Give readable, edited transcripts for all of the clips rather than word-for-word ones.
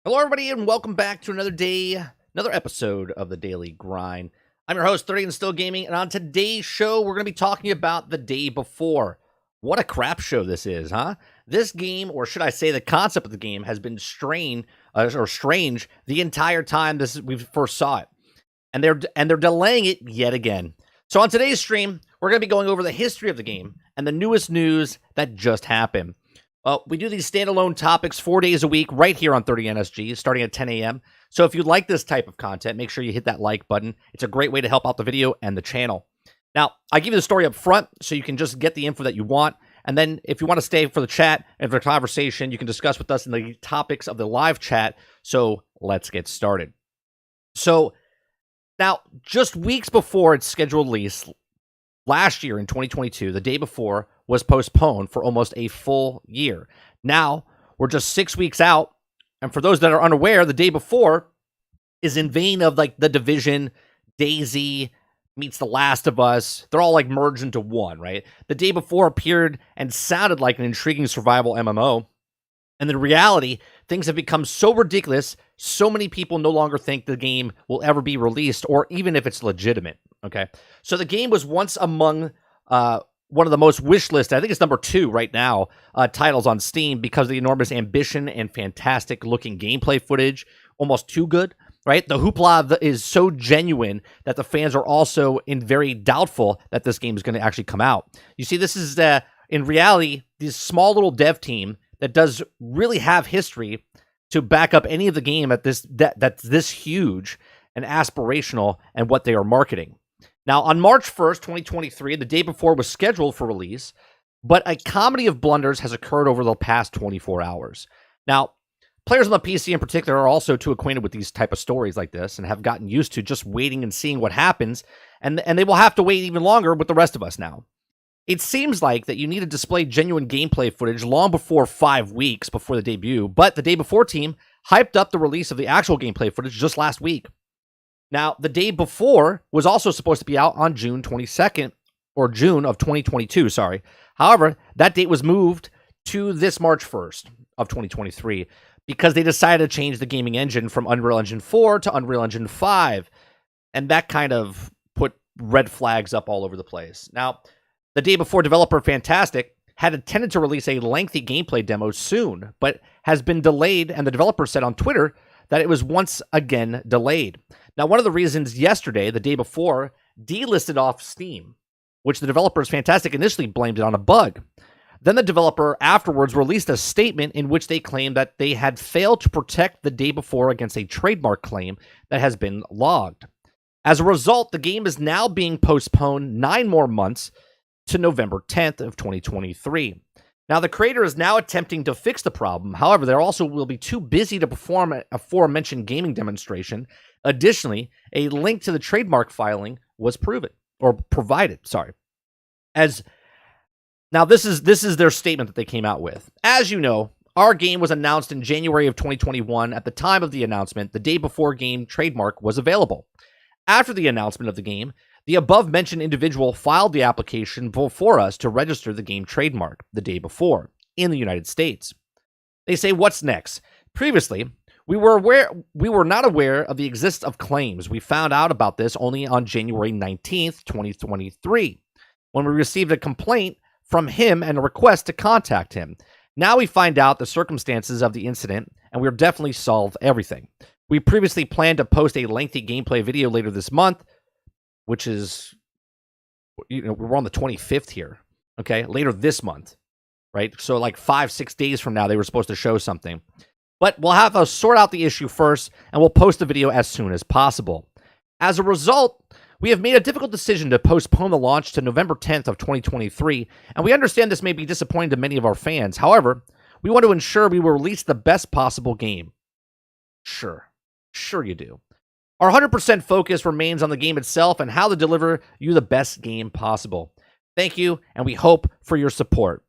Hello, everybody, and welcome back to another day, another episode of the Daily Grind. I'm your host, 30 and Still Gaming, and on today's show, we're going to be talking about the day before. What a crap show this is, huh? This game, or should I say the concept of the game, has been strange the entire time we first saw it. And they're delaying it yet again. So on today's stream, we're going to be going over the history of the game and the newest news that just happened. We do these standalone topics 4 days a week right here on 30NSG, starting at 10 a.m. So if you like this type of content, make sure you hit that like button. It's a great way to help out the video and the channel. Now, I give you the story up front so you can just get the info that you want. And then if you want to stay for the chat and for the conversation, you can discuss with us in the topics of the live chat. So let's get started. So now, just weeks before its scheduled release, last year in 2022, the day before, was postponed for almost a full year. Now, we're just 6 weeks out, and for those that are unaware, the day before is in vein of like The Division, DayZ, meets The Last of Us. They're all like merged into one, right? The day before appeared and sounded like an intriguing survival MMO, and in reality, things have become so ridiculous, so many people no longer think the game will ever be released, or even if it's legitimate, okay? So the game was once among one of the most wish-listed, I think it's number 2 right now, titles on Steam because of the enormous ambition and fantastic-looking gameplay footage, almost too good, right? The hoopla is so genuine that the fans are also very doubtful that this game is going to actually come out. You see, this is, in reality, this small little dev team that does really have history to back up any of the game that's this huge and aspirational and what they are marketing. Now, on March 1st, 2023, the day before was scheduled for release, but a comedy of blunders has occurred over the past 24 hours. Now, players on the PC in particular are also too acquainted with these type of stories like this and have gotten used to just waiting and seeing what happens, and they will have to wait even longer with the rest of us now. It seems like that you need to display genuine gameplay footage long before 5 weeks before the debut, but the Day Before team hyped up the release of the actual gameplay footage just last week. Now, the Day Before was also supposed to be out on June 22nd, or June of 2022, sorry. However, that date was moved to this March 1st of 2023 because they decided to change the gaming engine from Unreal Engine 4 to Unreal Engine 5, and that kind of put red flags up all over the place. Now, the Day Before developer Fntastic had intended to release a lengthy gameplay demo soon, but has been delayed, and the developer said on Twitter that it was once again delayed. Now, one of the reasons yesterday, the Day Before, delisted off Steam, which the developers Fntastic initially blamed it on a bug. Then the developer afterwards released a statement in which they claimed that they had failed to protect the Day Before against a trademark claim that has been logged. As a result, the game is now being postponed 9 more months to November 10th of 2023. Now, the creator is now attempting to fix the problem. However, they also will be too busy to perform a aforementioned gaming demonstration. Additionally, a link to the trademark filing was provided. Now, this is their statement that they came out with. As you know, our game was announced in January of 2021. At the time of the announcement, the Day Before game trademark was available. After the announcement of the game, the above-mentioned individual filed the application before us to register the game trademark, the Day Before, in the United States. They say, what's next? Previously, we were not aware of the existence of claims. We found out about this only on January 19th, 2023, when we received a complaint from him and a request to contact him. Now we find out the circumstances of the incident, and we'll definitely solve everything. We previously planned to post a lengthy gameplay video later this month, which is, we're on the 25th here, okay? Later this month, right? So like 5-6 days from now, they were supposed to show something. But we'll have to sort out the issue first, and we'll post the video as soon as possible. As a result, we have made a difficult decision to postpone the launch to November 10th of 2023, and we understand this may be disappointing to many of our fans. However, we want to ensure we will release the best possible game. Sure you do. Our 100% focus remains on the game itself and how to deliver you the best game possible. Thank you, and we hope for your support.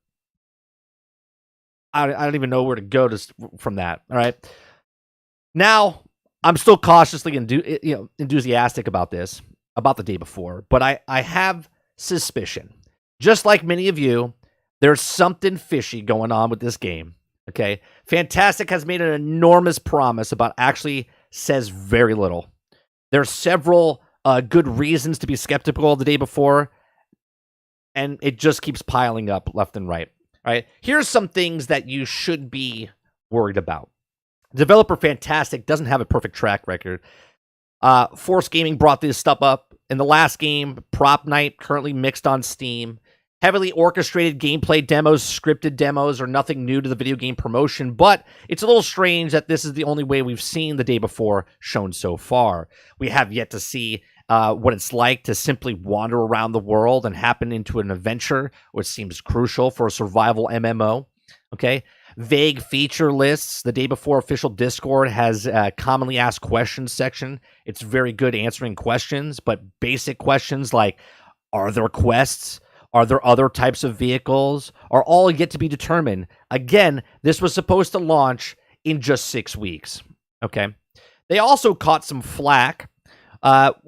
I don't even know where to go from that, all right? Now, I'm still cautiously enthusiastic about this, about the Day Before, but I have suspicion. Just like many of you, there's something fishy going on with this game. Okay. Fntastic has made an enormous promise about actually says very little. There's several good reasons to be skeptical of the day before, and it just keeps piling up left and right. All right. Here's some things that you should be worried about. Developer Fntastic doesn't have a perfect track record. Force Gaming brought this stuff up in the last game. Prop Night, currently mixed on Steam. Heavily orchestrated gameplay demos, scripted demos are nothing new to the video game promotion, but it's a little strange that this is the only way we've seen the day before shown so far. We have yet to see what it's like to simply wander around the world and happen into an adventure, which seems crucial for a survival MMO. Okay. Vague feature lists. The day before official Discord has a commonly asked questions section. It's very good answering questions, but basic questions like, are there quests? Are there other types of vehicles? Are all yet to be determined. Again, this was supposed to launch in just 6 weeks. Okay. They also caught some flack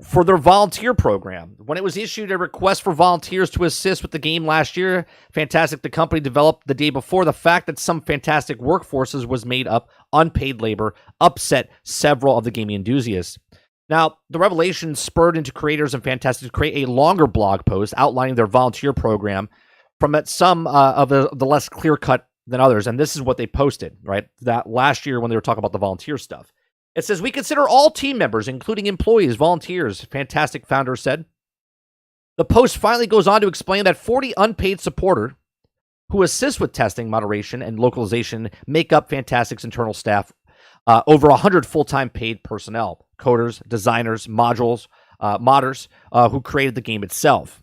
for their volunteer program. When it was issued a request for volunteers to assist with the game last year, Fntastic, the company, developed the day before. The fact that some Fntastic workforces was made up unpaid labor upset several of the gaming enthusiasts. Now, the revelation spurred into creators of Fntastic to create a longer blog post outlining their volunteer program from some of the less clear-cut than others, and this is what they posted, right? That last year when they were talking about the volunteer stuff. It says, we consider all team members, including employees, volunteers, Fntastic founder said. The post finally goes on to explain that 40 unpaid supporters who assist with testing, moderation, and localization make up Fntastic's internal staff. Over 100 full-time paid personnel, coders, designers, modders, who created the game itself.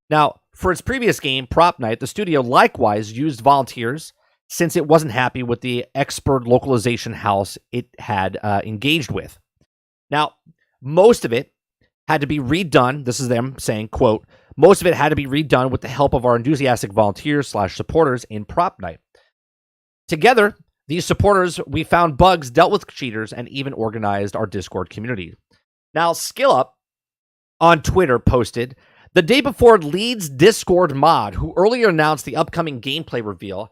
Now, for its previous game, Prop Night, the studio likewise used volunteers since it wasn't happy with the expert localization house it had engaged with. Now, most of it had to be redone. This is them saying, quote, most of it had to be redone with the help of our enthusiastic volunteers/supporters in Prop Night. Together, these supporters, we found bugs, dealt with cheaters, and even organized our Discord community. Now, SkillUp on Twitter posted, the day before Leeds Discord mod, who earlier announced the upcoming gameplay reveal,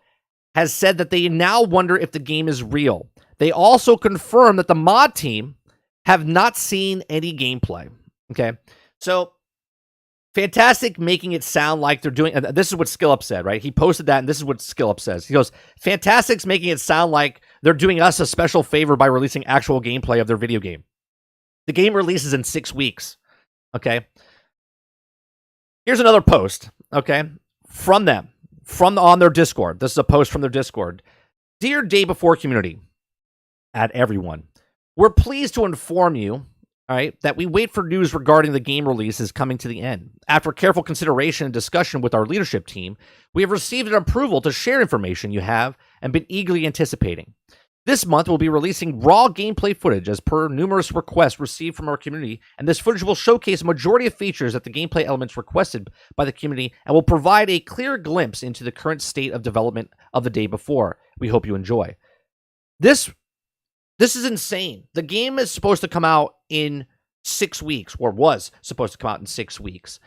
has said that they now wonder if the game is real. They also confirm that the mod team have not seen any gameplay. Okay, so Fntastic making it sound like they're doing, this is what SkillUp said, right? He posted that, and this is what SkillUp says. He goes, Fntastic's making it sound like they're doing us a special favor by releasing actual gameplay of their video game. The game releases in 6 weeks, okay? Here's another post, okay, from them, on their Discord. This is a post from their Discord. Dear Day Before community, at everyone, we're pleased to inform you, all right, that we wait for news regarding the game release is coming to the end. After careful consideration and discussion with our leadership team, we have received an approval to share information you have and been eagerly anticipating. This month, we'll be releasing raw gameplay footage as per numerous requests received from our community, and this footage will showcase a majority of features that the gameplay elements requested by the community and will provide a clear glimpse into the current state of development of the day before. We hope you enjoy. This is insane. The game is supposed to come out in 6 weeks, or was supposed to come out in 6 weeks.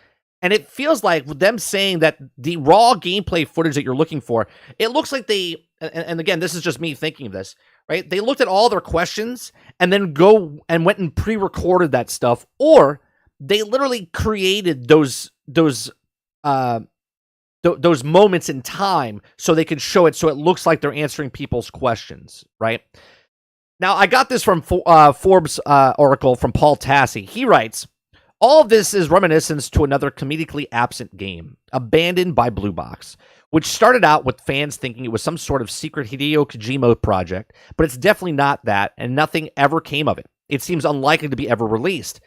And it feels like with them saying that the raw gameplay footage that you're looking for, it looks like they, and again, this is just me thinking of this, right? They looked at all their questions and then went and pre-recorded that stuff, or they literally created those moments in time so they could show it so it looks like they're answering people's questions, right? Now, I got this from Forbes article from Paul Tassi. He writes, all of this is reminiscence to another comedically absent game, Abandoned by Blue Box, which started out with fans thinking it was some sort of secret Hideo Kojima project, but it's definitely not that, and nothing ever came of it. It seems unlikely to be ever released.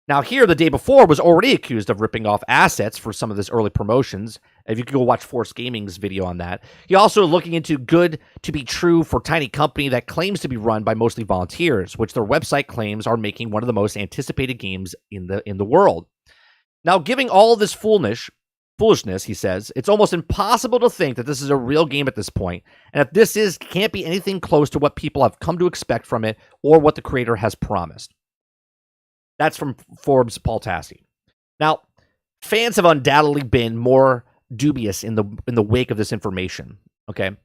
Now, here, the day before, was already accused of ripping off assets for some of this early promotions. If you could go watch Force Gaming's video on that. He also looking into good to be true for tiny company that claims to be run by mostly volunteers, which their website claims are making one of the most anticipated games in the world. Now, giving all this foolishness, he says, it's almost impossible to think that this is a real game at this point, and if this can't be anything close to what people have come to expect from it or what the creator has promised. That's from Forbes' Paul Tassi. Now, fans have undoubtedly been more dubious in the wake of this information. Okay,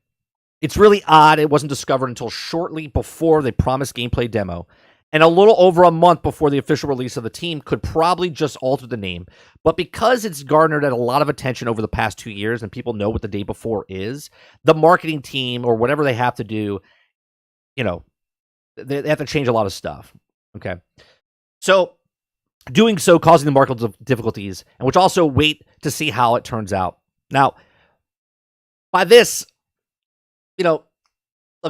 It's really odd it wasn't discovered until shortly before the promised gameplay demo, and a little over a month before the official release of the team could probably just alter the name. But because it's garnered a lot of attention over the past 2 years and people know what the day before is, the marketing team or whatever they have to do, you know, they have to change a lot of stuff. Okay. So doing so causing the market difficulties, and which also wait to see how it turns out. Now, by this, look,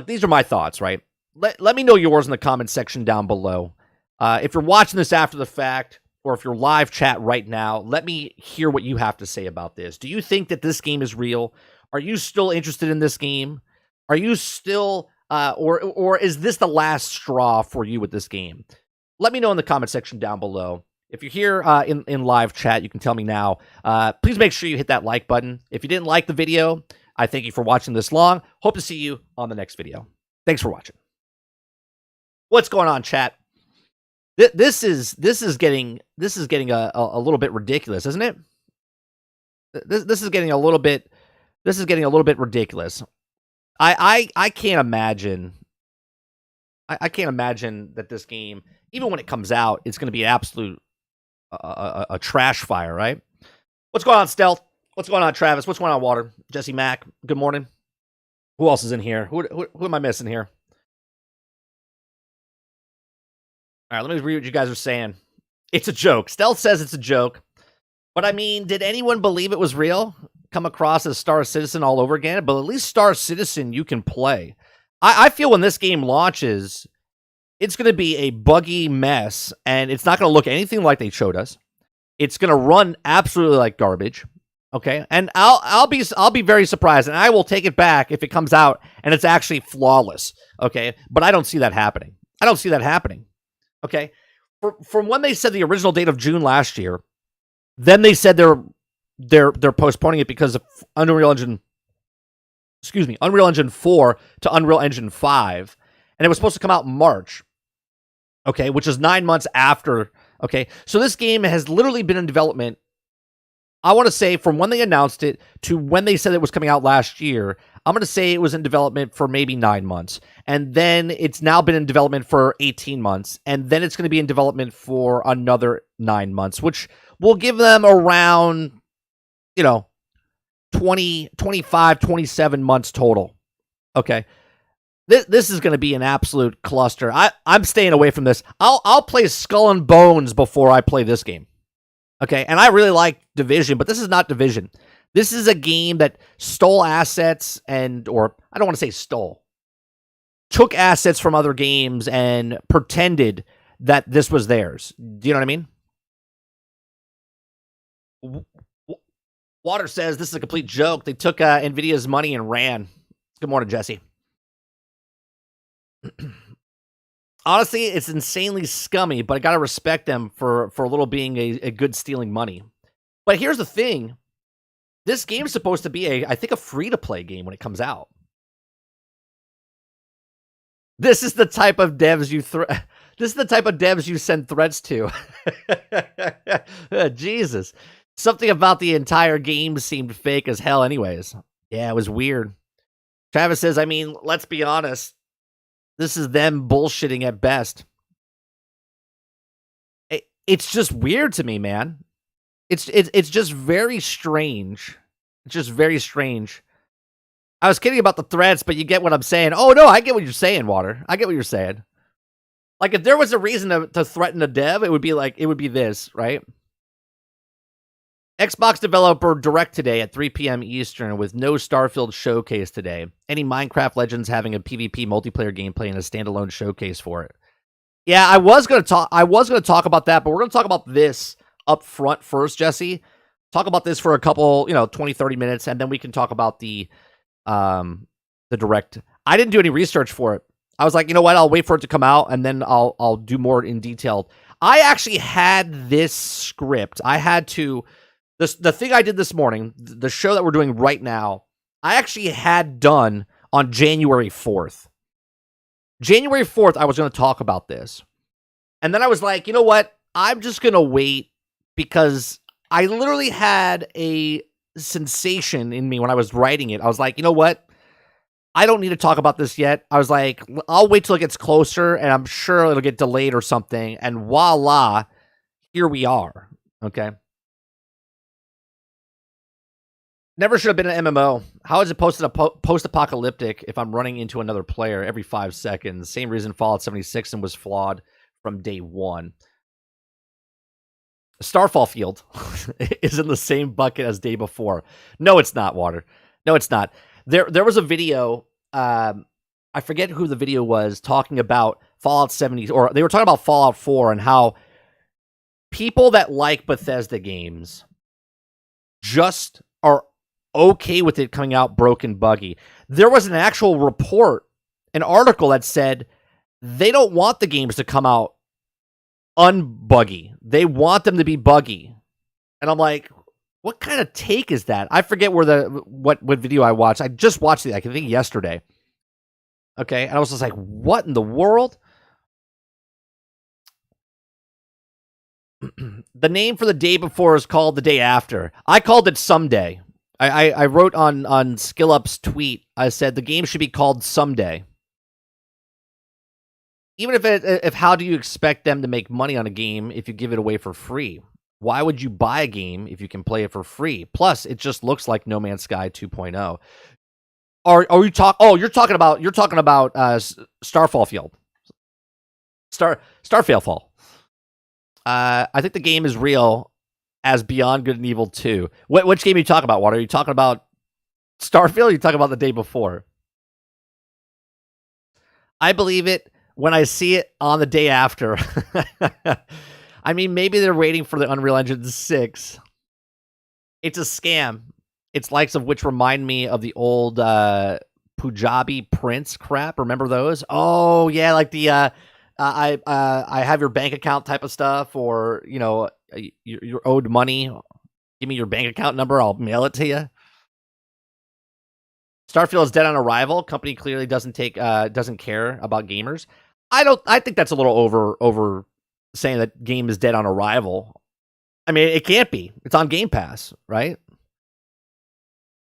these are my thoughts, right? Let me know yours in the comments section down below. If you're watching this after the fact, or if you're live chat right now, let me hear what you have to say about this. Do you think that this game is real? Are you still interested in this game? Are you still, or is this the last straw for you with this game? Let me know in the comment section down below. If you're here in live chat, you can tell me now. Please make sure you hit that like button. If you didn't like the video, I thank you for watching this long. Hope to see you on the next video. Thanks for watching. What's going on, chat? This is getting a little bit ridiculous, isn't it? This is getting a little bit ridiculous. I can't imagine. I can't imagine that this game, even when it comes out, it's going to be an absolute a trash fire, right? What's going on, Stealth? What's going on, Travis? What's going on, Water? Jesse Mack, good morning. Who else is in here? Who am I missing here? All right, let me read what you guys are saying. It's a joke. Stealth says it's a joke. But I mean, did anyone believe it was real? Come across as Star Citizen all over again? But at least Star Citizen you can play. I feel when this game launches, it's going to be a buggy mess, and it's not going to look anything like they showed us. It's going to run absolutely like garbage. Okay, and I'll be very surprised, and I will take it back if it comes out and it's actually flawless. Okay, but I don't see that happening. Okay, from when they said the original date of June last year, then they said they're postponing it because of Unreal Engine 4 to Unreal Engine 5, and it was supposed to come out in March. Okay, which is 9 months after. Okay, so this game has literally been in development, I want to say, from when they announced it to when they said it was coming out last year, I'm going to say it was in development for maybe 9 months. And then it's now been in development for 18 months. And then it's going to be in development for another 9 months, which will give them around, 20, 25, 27 months total. Okay. This is going to be an absolute cluster. I'm staying away from this. I'll play Skull and Bones before I play this game. Okay, and I really like Division, but this is not Division. This is a game that stole assets or I don't want to say stole, took assets from other games and pretended that this was theirs. Do you know what I mean? Water says this is a complete joke. They took NVIDIA's money and ran. Good morning, Jesse. Honestly, it's insanely scummy, but I gotta respect them for a little being a good stealing money. But here's the thing. This game's supposed to be I think a free-to-play game when it comes out. This is the type of devs you send threats to. Jesus. Something about the entire game seemed fake as hell anyways. Yeah, it was weird. Travis says, I mean, let's be honest. This is them bullshitting at best. It's just weird to me, man. It's just very strange. It's just very strange. I was kidding about the threats, but you get what I'm saying. Oh, no, I get what you're saying, Water. I get what you're saying. Like, if there was a reason to threaten a dev, it would be this, right? Xbox developer direct today at 3 p.m. Eastern with no Starfield showcase today. Any Minecraft Legends having a PvP multiplayer gameplay and a standalone showcase for it. Yeah, I was gonna talk about that, but we're gonna talk about this up front first, Jesse. Talk about this for a couple, 20, 30 minutes, and then we can talk about the direct. I didn't do any research for it. I was like, you know what? I'll wait for it to come out, and then I'll do more in detail. I actually had this script. I had to. The thing I did this morning, the show that we're doing right now, I actually had done on January 4th. January 4th, I was going to talk about this. And then I was like, you know what? I'm just going to wait because I literally had a sensation in me when I was writing it. I was like, you know what? I don't need to talk about this yet. I was like, I'll wait till it gets closer, and I'm sure it'll get delayed or something. And voila, here we are. Okay. Never should have been an MMO. How is it post-apocalyptic if I'm running into another player every 5 seconds? Same reason Fallout 76 and was flawed from day one. Starfall Field is in the same bucket as day before. No, it's not, Water. No, it's not. There was a video, I forget who the video was, talking about Fallout 70, or they were talking about Fallout 4 and how people that like Bethesda games just are okay with it coming out broken, buggy. There was an actual report, an article that said they don't want the games to come out unbuggy. They want them to be buggy. And I'm like, what kind of take is that? I forget where what video I watched. I just watched it, I think yesterday. Okay, and I was just like, what in the world? The name for the day before is called the day after. I called it Someday. I wrote on SkillUp's tweet, I said the game should be called Someday. Even if how do you expect them to make money on a game if you give it away for free? Why would you buy a game if you can play it for free? Plus, it just looks like No Man's Sky 2.0. Are you talk? Oh, you're talking about Starfall Field, Starfail Fall. I think the game is real as Beyond Good and Evil 2. Which game are you talking about, Water? Are you talking about Starfield or are you talking about the day before? I believe it when I see it on the day after. I mean, maybe they're waiting for the Unreal Engine 6. It's a scam. Its likes of which remind me of the old Punjabi Prince crap. Remember those? Oh, yeah, like the I have your bank account type of stuff, or, you know, you're owed money. Give me your bank account number. I'll mail it to you. Starfield is dead on arrival. Company clearly doesn't care about gamers. I think that's a little over saying that game is dead on arrival. I mean, it can't be. It's on Game Pass, right?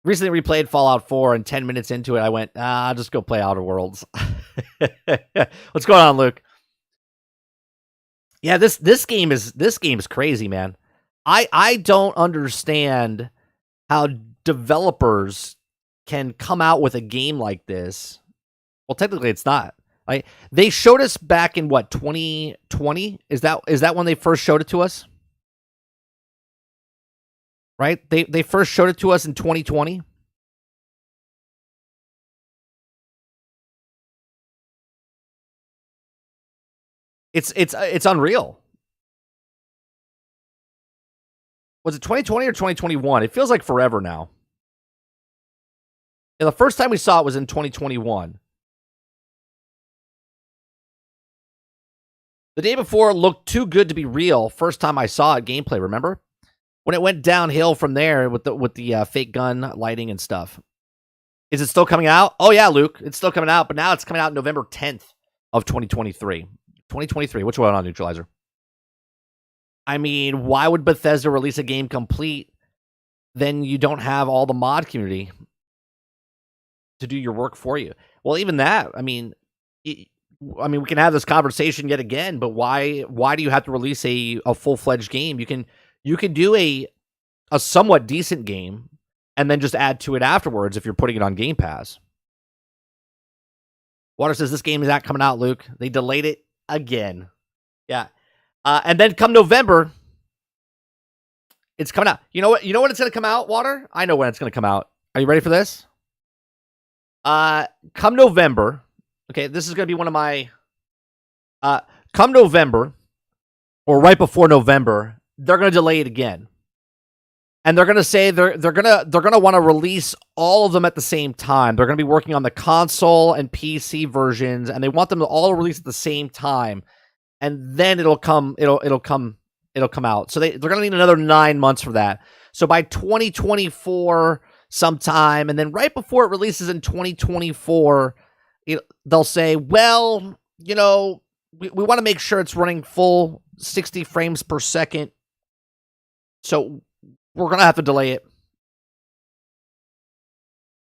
Recently replayed Fallout 4, and 10 minutes into it, I went, I'll just go play Outer Worlds. What's going on, Luke? Yeah, this game is crazy, man. I don't understand how developers can come out with a game like this. Well, technically, it's not. Like, they showed us back in what, 2020? Is that when they first showed it to us? Right? They first showed it to us in 2020. It's unreal. Was it 2020 or 2021? It feels like forever now. And the first time we saw it was in 2021. The day before looked too good to be real. First time I saw it gameplay, remember? When it went downhill from there with the fake gun lighting and stuff. Is it still coming out? Oh yeah, Luke, it's still coming out, but now it's coming out November 10th of 2023. 2023. What's going on, Neutralizer? I mean, why would Bethesda release a game complete? Then you don't have all the mod community to do your work for you. Well, even that, I mean, we can have this conversation yet again, but why do you have to release a full-fledged game? You can do a somewhat decent game and then just add to it afterwards if you're putting it on Game Pass. Water says this game is not coming out, Luke. They delayed it again. Yeah. And then come November, it's coming out. You know what? You know when it's going to come out, Water? I know when it's going to come out. Are you ready for this? Come November. Okay, this is going to be one of my... come November, or right before November, they're going to delay it again. And they're going to say they're going to want to release all of them at the same time. They're going to be working on the console and PC versions, and they want them to all release at the same time. And then it'll come out. So they're going to need another 9 months for that. So by 2024 sometime, and then right before it releases in 2024, they'll say, well, you know, we want to make sure it's running full 60 frames per second. So we're going to have to delay it.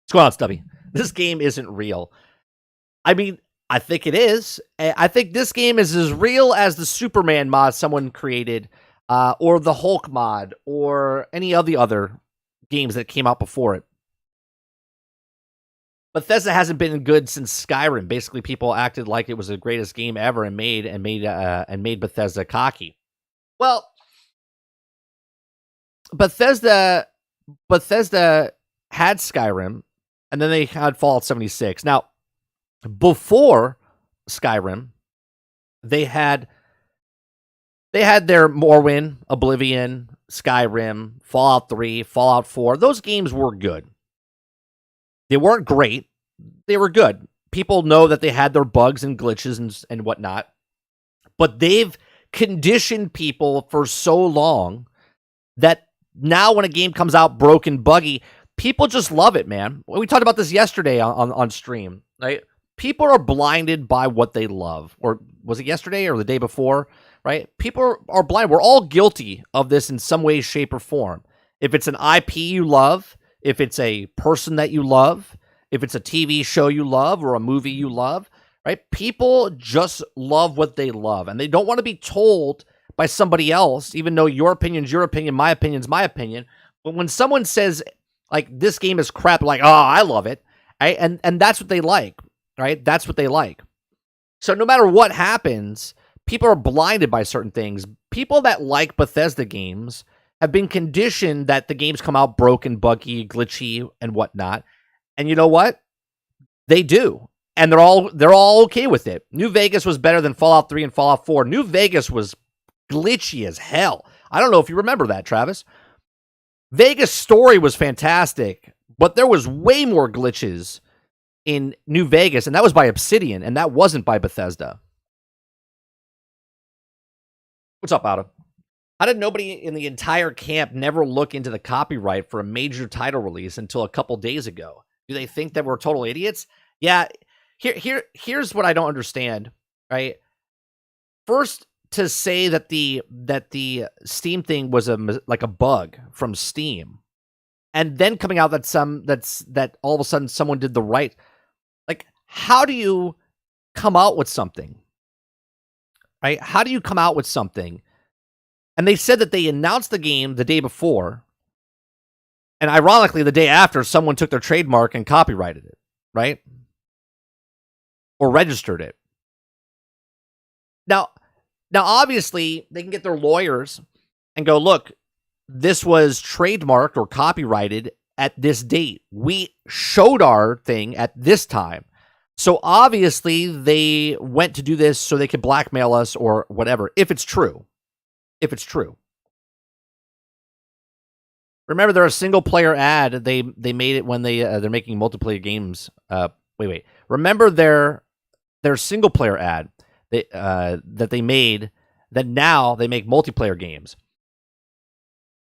What's going on, Stubby? This game isn't real. I mean, I think it is. I think this game is as real as the Superman mod someone created, or the Hulk mod, or any of the other games that came out before it. Bethesda hasn't been good since Skyrim. Basically, people acted like it was the greatest game ever and made Bethesda cocky. Well, Bethesda had Skyrim, and then they had Fallout 76. Now, before Skyrim, they had their Morrowind, Oblivion, Skyrim, Fallout 3, Fallout 4. Those games were good. They weren't great. They were good. People know that they had their bugs and glitches and whatnot, but they've conditioned people for so long that now when a game comes out broken, buggy, people just love it, man. We talked about this yesterday on stream, right? People are blinded by what they love. Or was it yesterday or the day before, right? People are blind. We're all guilty of this in some way, shape, or form. If it's an IP you love, if it's a person that you love, if it's a TV show you love or a movie you love, right? People just love what they love, and they don't want to be told by somebody else, even though your opinion's your opinion, my opinion's my opinion. But when someone says, like, this game is crap, like, oh, I love it, right? And that's what they like, right? That's what they like. So no matter what happens, people are blinded by certain things. People that like Bethesda games have been conditioned that the games come out broken, buggy, glitchy, and whatnot. And you know what? They do. And they're all okay with it. New Vegas was better than Fallout 3 and Fallout 4. New Vegas was glitchy as hell. I don't know if you remember that, Travis. Vegas story was fantastic, but there was way more glitches in New Vegas, and that was by Obsidian, and that wasn't by Bethesda. What's up, Adam? How did nobody in the entire camp never look into the copyright for a major title release until a couple days ago? Do they think that we're total idiots? Yeah, here's what I don't understand, right? First, to say that the Steam thing was like a bug from Steam, and then coming out that all of a sudden someone did the right. Like, how do you come out with something, right? How do you come out with something? And they said that they announced the game the day before, and ironically, the day after, someone took their trademark and copyrighted it, right? Or registered it. Now, obviously, they can get their lawyers and go, look, this was trademarked or copyrighted at this date. We showed our thing at this time. So obviously, they went to do this so they could blackmail us or whatever, if it's true. If it's true. Remember, they're a single-player ad. They made it when they're making multiplayer games. Wait. Remember their single-player ad that they made, that now they make multiplayer games.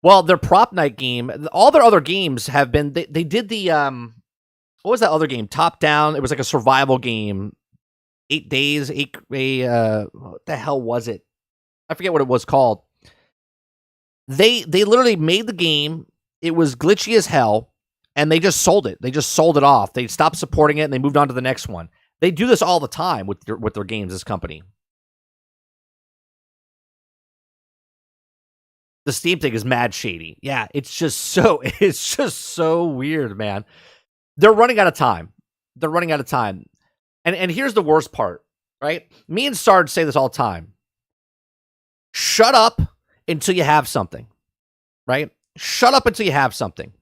Well, their prop night game, all their other games have been, they did the, what was that other game? Top Down. It was like a survival game. 8 days, what the hell was it? I forget what it was called. They literally made the game. It was glitchy as hell, and they just sold it. They just sold it off. They stopped supporting it, and they moved on to the next one. They do this all the time with their games, this company. The Steam thing is mad shady. Yeah, it's just so weird, man. They're running out of time. And here's the worst part, right? Me and Sarge say this all the time. Shut up until you have something, right? Shut up until you have something.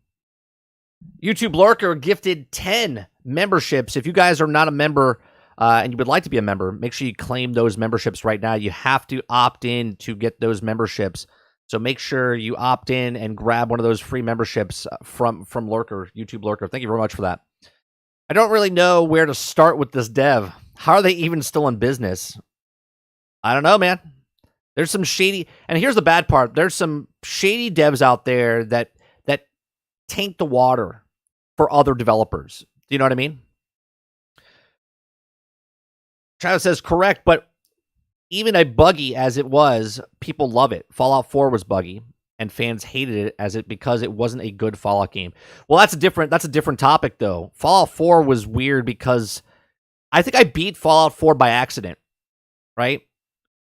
YouTube Lurker gifted 10 memberships. If you guys are not a member and you would like to be a member, make sure you claim those memberships right now. You have to opt in to get those memberships. So make sure you opt in and grab one of those free memberships from Lurker, YouTube Lurker. Thank you very much for that. I don't really know where to start with this dev. How are they even still in business? I don't know, man. There's some shady, and here's the bad part. There's some shady devs out there that taint the water for other developers. Do you know what I mean? Travis says correct, but even a buggy as it was, people love it. Fallout 4 was buggy. and fans hated it because it wasn't a good Fallout game. Well, that's a different topic though. Fallout 4 was weird because I think I beat Fallout 4 by accident, right?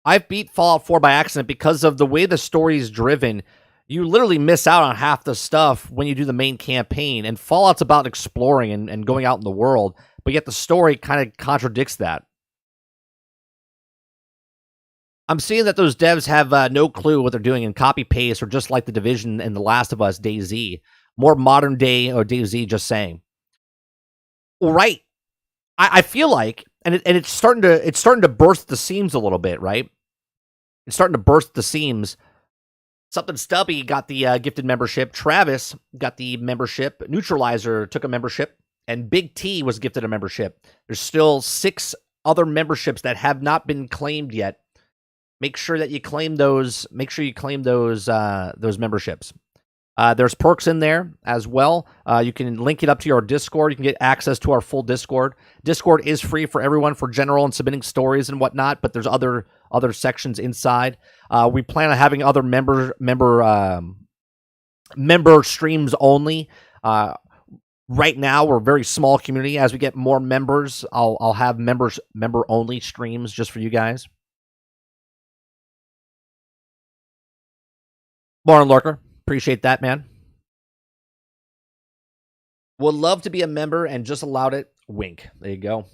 I beat Fallout 4 by accident because of the way the story is driven. You literally miss out on half the stuff when you do the main campaign, and Fallout's about exploring and going out in the world, but yet the story kind of contradicts that. I'm seeing that those devs have no clue what they're doing and copy paste, or just like the Division and The Last of Us, DayZ, more modern day, or DayZ, just saying. Well, right. I feel like, and it's starting to burst the seams a little bit, right? It's starting to burst the seams. Something Stubby got the gifted membership. Travis got the membership. Neutralizer took a membership, and Big T was gifted a membership. There's still 6 other memberships that have not been claimed yet. Make sure that you claim those. Make sure you claim those memberships. There's perks in there as well. You can link it up to your Discord. You can get access to our full Discord. Discord is free for everyone for general and submitting stories and whatnot, but there's other sections inside. We plan on having other member streams only. Right now, we're a very small community. As we get more members, I'll have member only streams just for you guys. Lauren Lurker, appreciate that, man. Would love to be a member and just allowed it. Wink. There you go.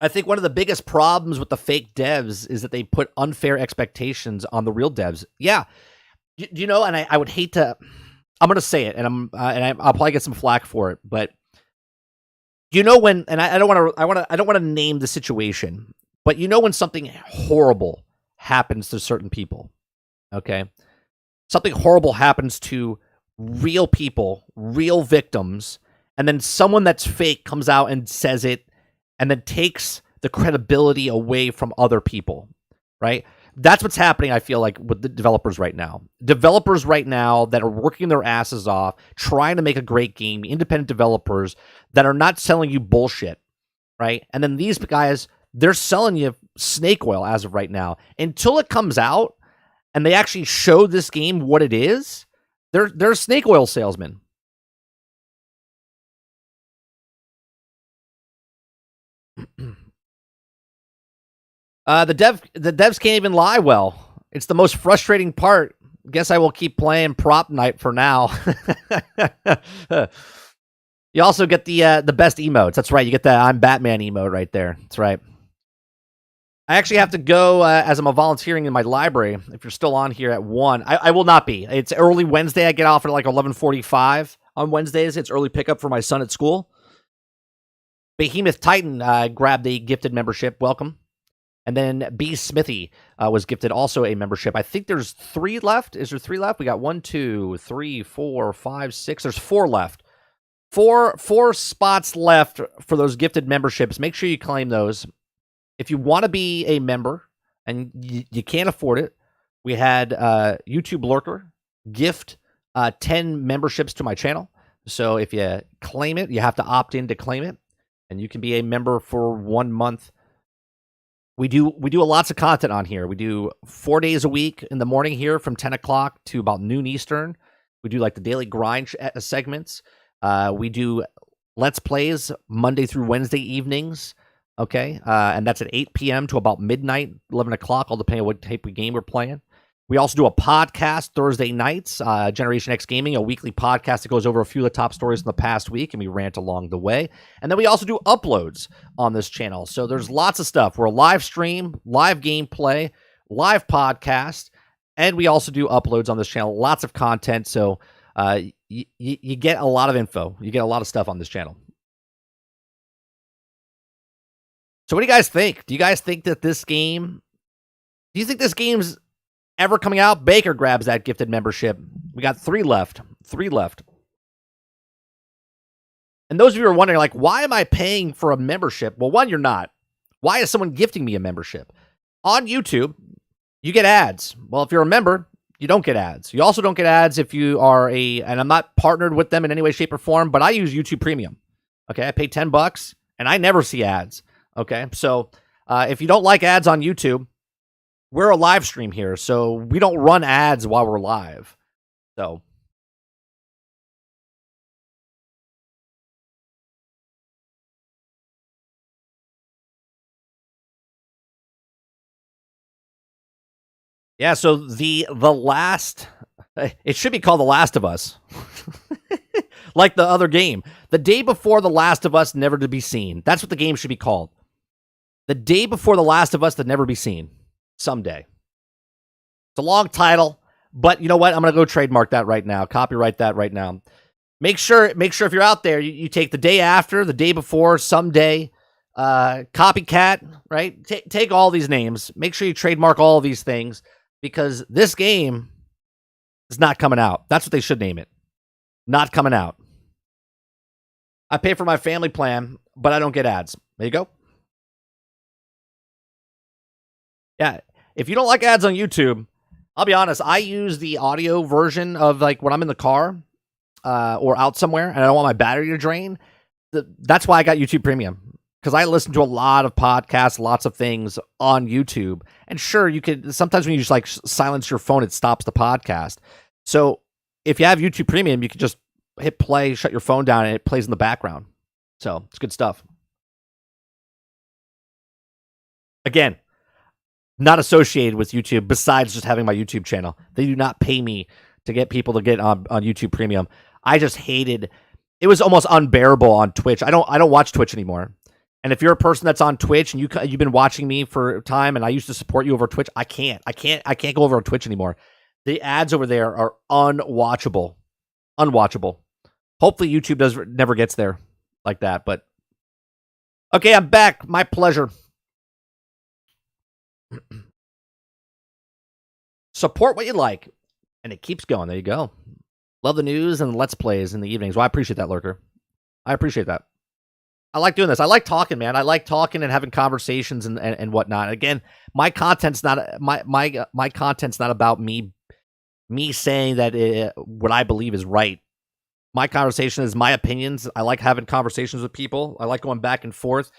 I think one of the biggest problems with the fake devs is that they put unfair expectations on the real devs. Yeah. You know, and I would hate to, I'm going to say it, and I'll probably get some flack for it, but you know when, and I don't want to name the situation, but you know when something horrible happens to certain people, okay? Something horrible happens to real people, real victims, and then someone that's fake comes out and says it and then takes the credibility away from other people, right? That's what's happening, I feel like, with the developers right now. Developers right now that are working their asses off, trying to make a great game, independent developers that are not selling you bullshit, right? And then these guys, they're selling you snake oil as of right now. Until it comes out and they actually show this game what it is, they're snake oil salesmen. The devs can't even lie well. It's the most frustrating part. Guess I will keep playing Prop Night for now. You also get the best emotes. That's right. You get the I'm Batman emote right there. That's right. I actually have to go as I'm volunteering in my library. If you're still on here at 1, I will not be. It's early Wednesday. I get off at like 11:45 on Wednesdays. It's early pickup for my son at school. Behemoth Titan grabbed a gifted membership. Welcome. And then B Smithy was gifted also a membership. I think there's 3 left. Is there 3 left? We got 1, 2, 3, 4, 5, 6. There's 4 left. Four spots left for those gifted memberships. Make sure you claim those. If you want to be a member and you can't afford it, we had YouTube Lurker gift 10 memberships to my channel. So if you claim it, you have to opt in to claim it, and you can be a member for 1 month. We do lots of content on here. We do 4 days a week in the morning here from 10 o'clock to about noon Eastern. We do like the daily grind segments. We do Let's Plays Monday through Wednesday evenings. Okay, and that's at 8 p.m. to about midnight, 11 o'clock, all depending on what type of game we're playing. We also do a podcast Thursday nights, Generation X Gaming, a weekly podcast that goes over a few of the top stories in the past week, and we rant along the way. And then we also do uploads on this channel. So there's lots of stuff. We're a live stream, live gameplay, live podcast, and we also do uploads on this channel. Lots of content, so you get a lot of info. You get a lot of stuff on this channel. So what do you guys think? Do you guys think that this game... Do you think this game's ever coming out? Baker grabs that gifted membership. We got 3 left. 3 left. And those of you who are wondering, like, why am I paying for a membership? Well, one, you're not. Why is someone gifting me a membership? On YouTube, you get ads. Well, if you're a member, you don't get ads. You also don't get ads if you are and I'm not partnered with them in any way, shape, or form, but I use YouTube Premium. Okay, I pay $10, and I never see ads. Okay, so if you don't like ads on YouTube, we're a live stream here, so we don't run ads while we're live. So yeah, so the last, it should be called The Last of Us. Like the other game. The day before The Last of Us, never to be seen. That's what the game should be called. The day before The Last of Us, that never be seen. Someday. It's a long title, but you know what? I'm going to go trademark that right now. Copyright that right now. Make sure if you're out there, you take the day after, the day before, someday, copycat, right? Take all these names. Make sure you trademark all of these things because this game is not coming out. That's what they should name it. Not coming out. I pay for my family plan, but I don't get ads. There you go. Yeah. If you don't like ads on YouTube, I'll be honest, I use the audio version of like when I'm in the car or out somewhere and I don't want my battery to drain. That's why I got YouTube Premium. Because I listen to a lot of podcasts, lots of things on YouTube. And sure, you could sometimes when you just like silence your phone, it stops the podcast. So if you have YouTube Premium, you can just hit play, shut your phone down, and it plays in the background. So it's good stuff. Again, not associated with YouTube besides just having my YouTube channel. They do not pay me to get people to get on YouTube Premium. I just hated it. Was almost unbearable on Twitch. I don't watch Twitch anymore. And if you're a person that's on Twitch and you've been watching me for time and I used to support you over Twitch, I can't go over on Twitch anymore. The ads over there are unwatchable. Unwatchable. Hopefully YouTube never gets there like that, but okay, I'm back. My pleasure. Support what you like, and it keeps going. There you go. Love the news and Let's Plays in the evenings. Well, I appreciate that, Lurker. I appreciate that. I like doing this. I like talking, man. I like talking and having conversations and whatnot. Again, my content's not my content's not about me saying that what I believe is right. My conversation is my opinions. I like having conversations with people. I like going back and forth.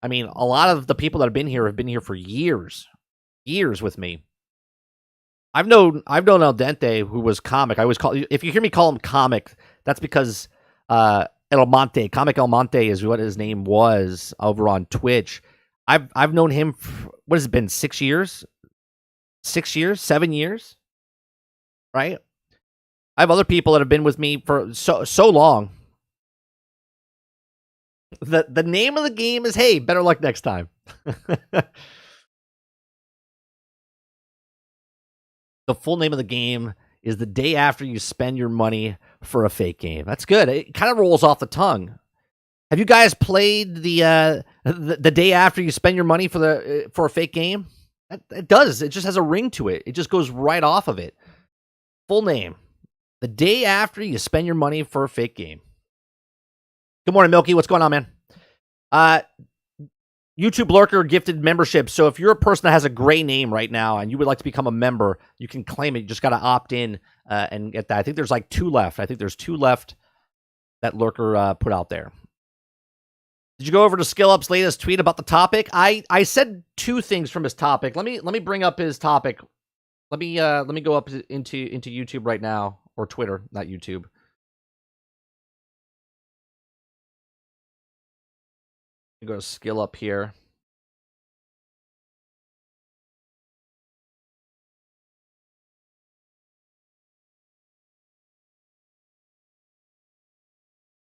I mean, a lot of the people that have been here for years with me. I've known El Dente, who was Comic. I always call, if you hear me call him Comic, that's because El Monte, Comic El Monte is what his name was over on Twitch. I've known him for, what has it been, 6 years? 6 years? 7 years? Right? I have other people that have been with me for so long. The name of the game is, hey, better luck next time. The full name of the game is The Day After You Spend Your Money for a Fake Game. That's good. It kind of rolls off the tongue. Have you guys played the day after you spend your money for a fake game? It does. It just has a ring to it. It just goes right off of it. Full name. The day after you spend your money for a fake game. Good morning, Milky. What's going on, man? YouTube Lurker gifted membership. So if you're a person that has a gray name right now and you would like to become a member, you can claim it. You just got to opt in and get that. I think there's like 2 left. I think there's 2 left that Lurker put out there. Did you go over to SkillUp's latest tweet about the topic? I said 2 things from his topic. Let me bring up his topic. Let me go up into YouTube right now, or Twitter, not YouTube. Go to SkillUp here.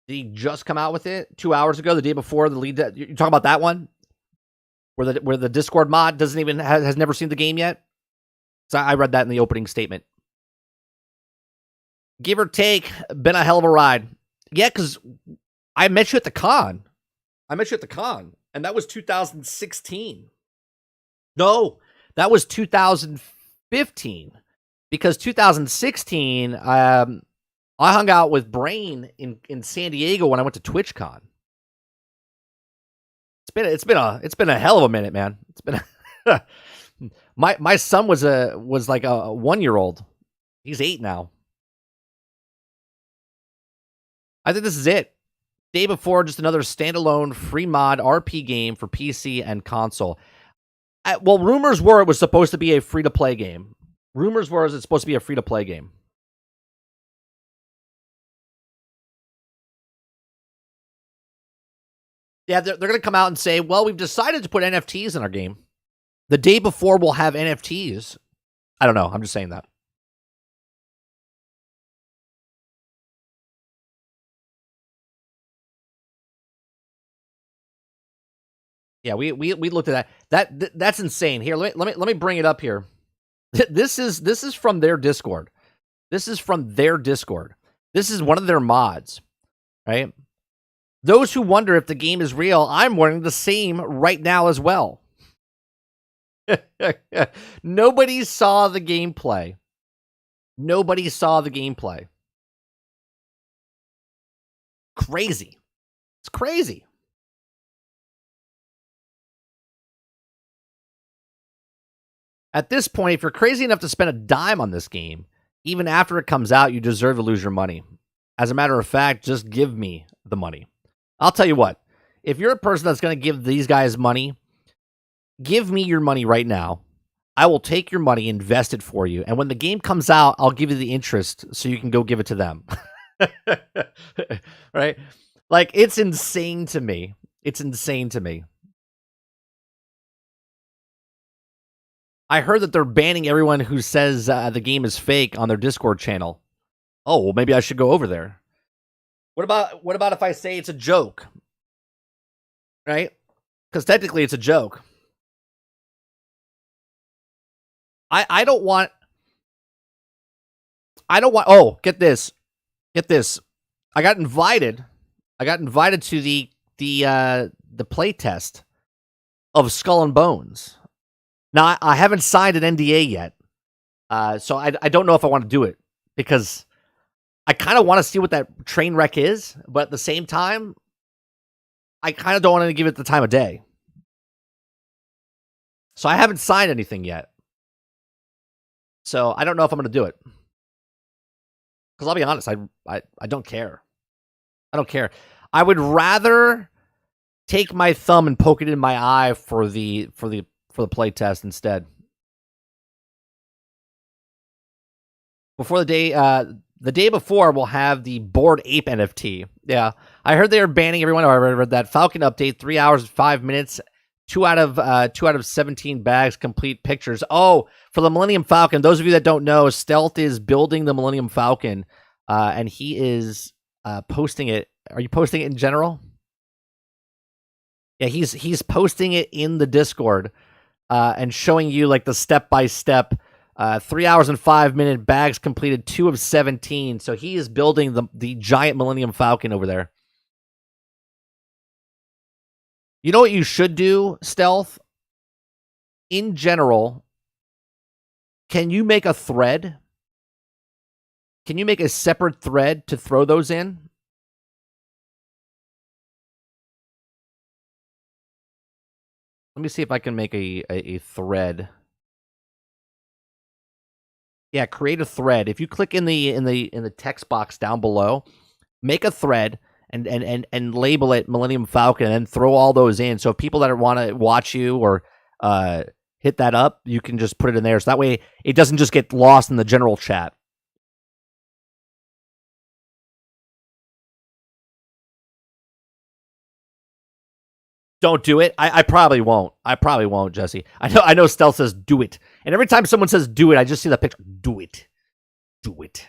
Did he just come out with it 2 hours ago, the day before the lead? You're talking about that one, where the Discord mod doesn't even has never seen the game yet. So I read that in the opening statement. Give or take, been a hell of a ride. Yeah, because I met you at the con. And that was 2016. No, that was 2015. Because 2016, I hung out with Brain in San Diego when I went to TwitchCon. It's been a hell of a minute, man. It's been my son was like a 1-year-old. He's 8 now. I think this is it. Day before, just another standalone free mod RP game for PC and console. Well, rumors were it was supposed to be a free-to-play game. Rumors were it's supposed to be a free-to-play game. Yeah, they're going to come out and say, well, we've decided to put NFTs in our game. The day before, we'll have NFTs. I don't know. I'm just saying that. Yeah, we looked at that. That's insane. Here, let me bring it up here. This is from their Discord. This is from their Discord. This is one of their mods, right? Those who wonder if the game is real, I'm wondering the same right now as well. Nobody saw the gameplay. Nobody saw the gameplay. Crazy. It's crazy. At this point, if you're crazy enough to spend a dime on this game, even after it comes out, you deserve to lose your money. As a matter of fact, just give me the money. I'll tell you what. If you're a person that's going to give these guys money, give me your money right now. I will take your money, invest it for you, and when the game comes out, I'll give you the interest so you can go give it to them. Right? Like, it's insane to me. It's insane to me. I heard that they're banning everyone who says the game is fake on their Discord channel. Oh, well, maybe I should go over there. What about if I say it's a joke? Right? Because technically it's a joke. I don't want. Oh, get this. I got invited to the play test of Skull and Bones. Now, I haven't signed an NDA yet, so I don't know if I want to do it, because I kind of want to see what that train wreck is, but at the same time, I kind of don't want to give it the time of day. So I haven't signed anything yet. So I don't know if I'm going to do it. Because I'll be honest, I don't care. I don't care. I would rather take my thumb and poke it in my eye for the play test instead. Before the day before, we'll have the Bored Ape NFT. Yeah, I heard they are banning everyone. I read that Falcon update. 3 hours 5 minutes. 2 out of 17 bags complete pictures. Oh, for the Millennium Falcon. Those of you that don't know, Stealth is building the Millennium Falcon, and he is posting it. Are you posting it in general? Yeah, he's posting it in the Discord. And showing you like the step-by-step 3 hours and 5 minute bags completed, 2 of 17. So he is building the giant Millennium Falcon over there. You know what you should do, Stealth? In general, can you make a thread? Can you make a separate thread to throw those in? Let me see if I can make a thread. Yeah, create a thread. If you click in the text box down below, make a thread and label it Millennium Falcon and throw all those in. So people that want to watch you or hit that up, you can just put it in there. So that way it doesn't just get lost in the general chat. Don't do it. I probably won't. I probably won't, Jesse. I know Stealth says do it. And every time someone says do it, I just see that picture. Do it. Do it.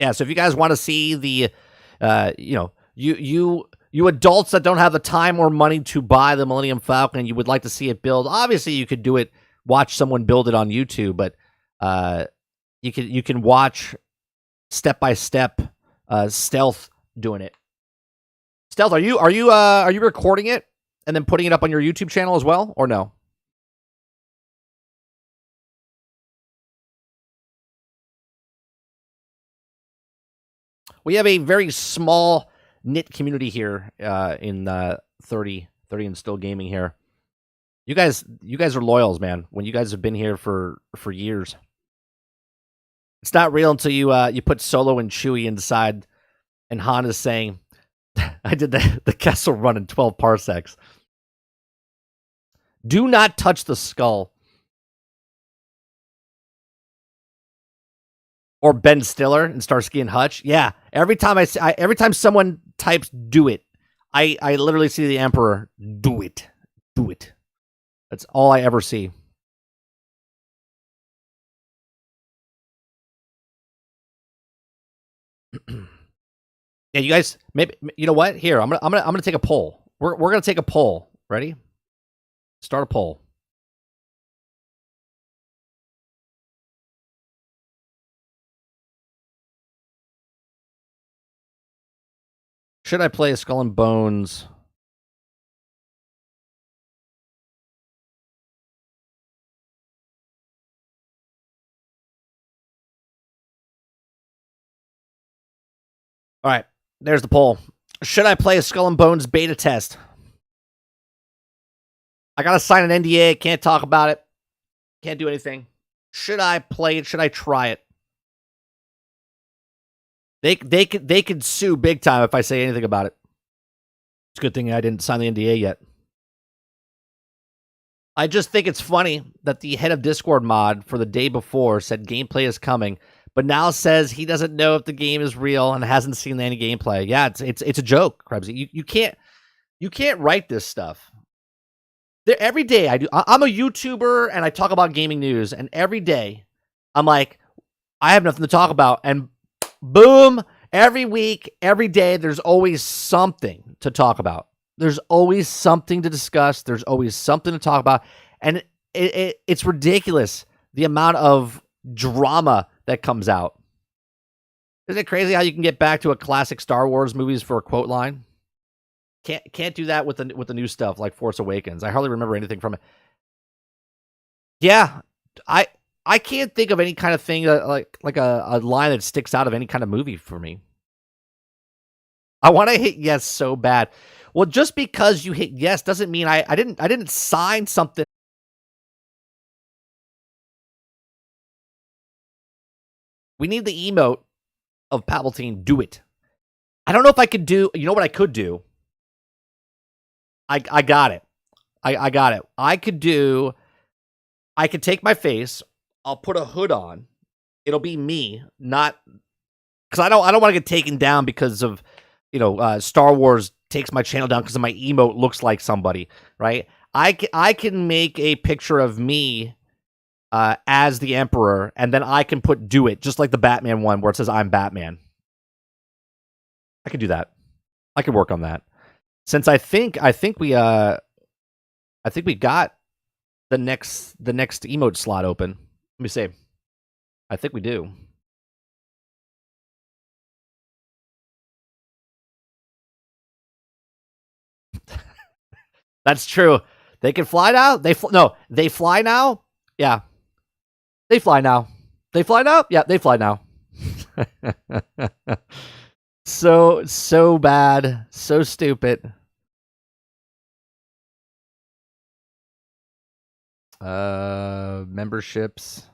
Yeah, so if you guys want to see the you adults that don't have the time or money to buy the Millennium Falcon, you would like to see it build. Obviously, you could do it, watch someone build it on YouTube, but you can watch step by step Stealth doing it. Stealth, are you recording it and then putting it up on your YouTube channel as well, or no? We have a very small knit community here in 30 and Still Gaming here. You guys are loyals, man. When you guys have been here for years. It's not real until you put Solo and Chewie inside And Han is saying, I did the Kessel run in 12 parsecs. Do not touch the skull. Or Ben Stiller in Starsky and Hutch. Yeah, every time every time someone types "do it," I literally see the Emperor do it, do it. That's all I ever see. Yeah, you guys. Maybe you know what? Here, I'm gonna take a poll. We're gonna take a poll. Ready? Start a poll. Should I play Skull and Bones? All right, there's the poll. Should I play a Skull and Bones beta test? I gotta sign an NDA. Can't talk about it. Can't do anything. Should I play it? Should I try it? They could sue big time if I say anything about it. It's a good thing I didn't sign the NDA yet. I just think it's funny that the head of Discord mod for the day before said gameplay is coming, but now says he doesn't know if the game is real and hasn't seen any gameplay. Yeah, it's a joke, Krebsy. You can't write this stuff. Every day I'm a YouTuber and I talk about gaming news, and every day I'm like, I have nothing to talk about, and boom, every week, every day, there's always something to talk about. There's always something to discuss. There's always something to talk about. And it's ridiculous, the amount of drama that comes out. Isn't it crazy how you can get back to a classic Star Wars movies for a quote line? Can't do that with the new stuff like Force Awakens. I hardly remember anything from it. Yeah, I can't think of any kind of thing like a line that sticks out of any kind of movie for me. I want to hit yes so bad. Well, just because you hit yes doesn't mean I didn't sign something. We need the emote of Palpatine. Do it. I don't know if I could do. You know what I could do? I got it. I got it. I could take my face. I'll put a hood on. It'll be me, not because I don't want to get taken down because of Star Wars takes my channel down because my emote looks like somebody, right? I can make a picture of me as the Emperor, and then I can put "do it" just like the Batman one where it says I'm Batman. I could do that. I could work on that. Since I think we got the next emote slot open. Let me see. I think we do. That's true. They can fly now. They fly now. Yeah, they fly now. They fly now. Yeah, they fly now. So bad. So stupid. Memberships.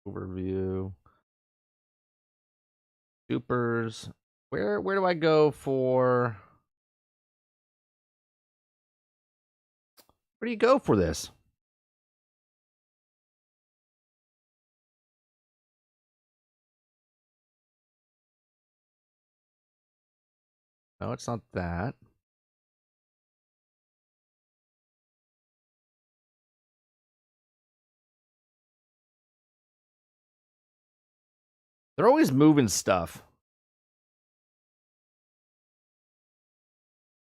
Overview. Supers. Where do I go for? Where do you go for this? No, it's not that. They're always moving stuff.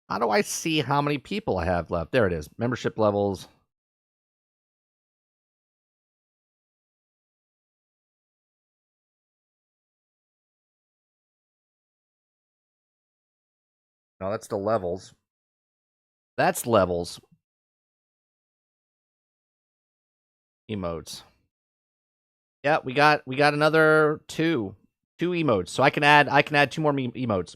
How do I see how many people I have left? There it is. Membership levels. No, that's the levels. That's levels. Emotes. Yeah, we got another two emotes. So I can add 2 more emotes.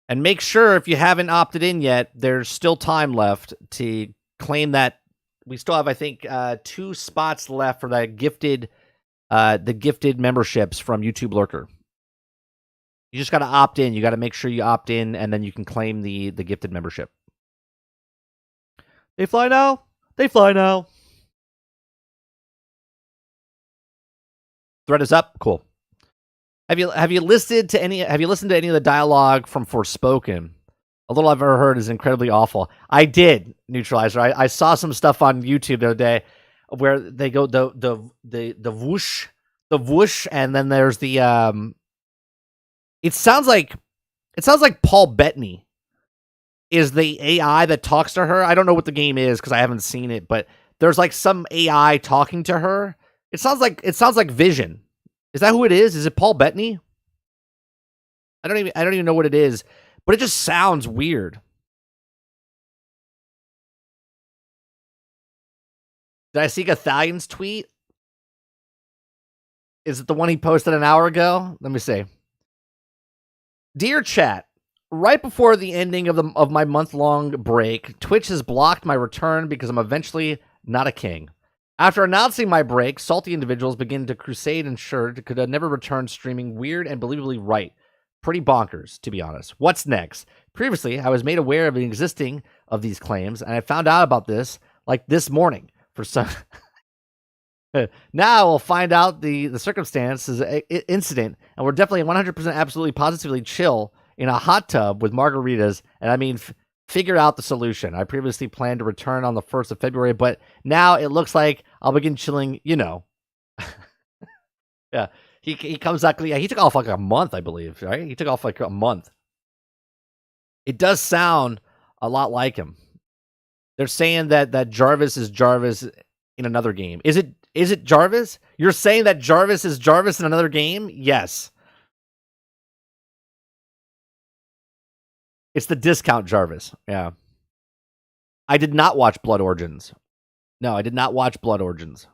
And make sure if you haven't opted in yet, there's still time left to claim that we still have, I think, 2 spots left for the gifted memberships from YouTube Lurker. You just got to opt in. You got to make sure you opt in, and then you can claim the gifted membership. They fly now. They fly now. Thread is up. Cool. Have you listened to any of the dialogue from Forspoken? A little I've ever heard is incredibly awful. I did, Neutralizer. I saw some stuff on YouTube the other day where they go the whoosh, and then there's the It sounds like Paul Bettany is the AI that talks to her. I don't know what the game is because I haven't seen it, but there's like some AI talking to her. It sounds like Vision. Is that who it is? Is it Paul Bettany? I don't even know what it is, but it just sounds weird. Did I see Gathalion's tweet? Is it the one he posted an hour ago? Let me see. Dear chat, right before the ending of my month-long break, Twitch has blocked my return because I'm eventually not a king. After announcing my break, salty individuals begin to crusade and Shirt could have never returned streaming weird and believably right. Pretty bonkers, to be honest. What's next? Previously, I was made aware of the existing of these claims, and I found out about this like this morning for some. Now we'll find out the circumstances incident, and we're definitely 100% absolutely positively chill in a hot tub with margaritas, and I mean figure out the solution. I previously planned to return on the 1st of February, but now it looks like I'll begin chilling, Yeah. He comes back. Yeah, he took off like a month, I believe, right? He took off like a month. It does sound a lot like him. They're saying that Jarvis is Jarvis in another game. Is it Jarvis? You're saying that Jarvis is Jarvis in another game? Yes. It's the discount Jarvis. Yeah. I did not watch Blood Origins. No, I did not watch Blood Origins.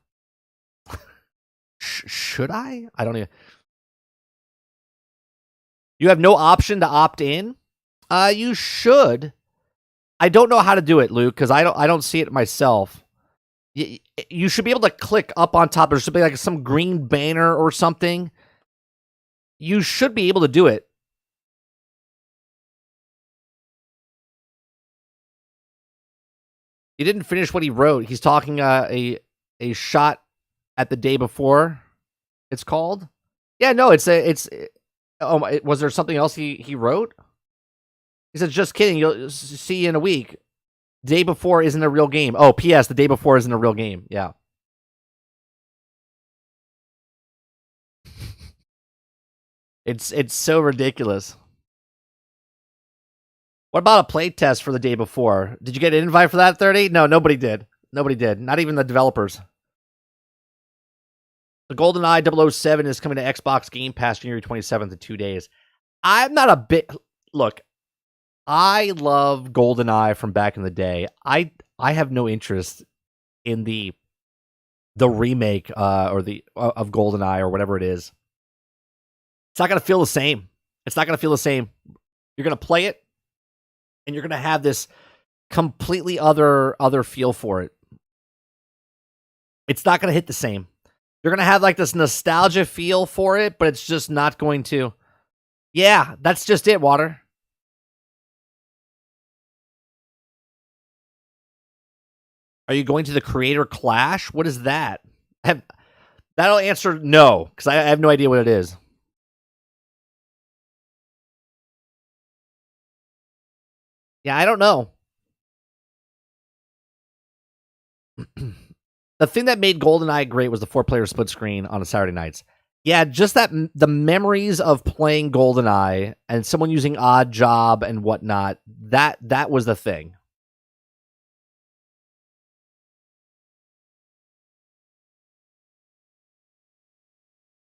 Should I? I don't even. You have no option to opt in? You should. I don't know how to do it, Luke, because I don't see it myself. You should be able to click up on top. There should be like some green banner or something. You should be able to do it. He didn't finish what he wrote. He's talking a shot at the day before. It's called. Yeah, no, it's. Oh, was there something else he wrote? He said, "Just kidding. You'll see you in a week." Day before isn't a real game. Oh, P.S. The day before isn't a real game. Yeah. It's so ridiculous. What about a play test for the day before? Did you get an invite for that, 30? No, nobody did. Nobody did. Not even the developers. The GoldenEye 007 is coming to Xbox Game Pass January 27th in 2 days. I'm not a bit... Look, I love GoldenEye from back in the day. I have no interest in the remake or of GoldenEye or whatever it is. It's not going to feel the same. It's not going to feel the same. You're going to play it, and you're going to have this completely other feel for it. It's not going to hit the same. You're going to have like this nostalgia feel for it, but it's just not going to. Yeah, that's just it, Water. Are you going to the Creator Clash? What is that? That'll answer no, because I have no idea what it is. Yeah, I don't know. The thing that made GoldenEye great was the 4-player split screen on a Saturday nights. Yeah, just that the memories of playing GoldenEye and someone using Odd Job and whatnot, that was the thing.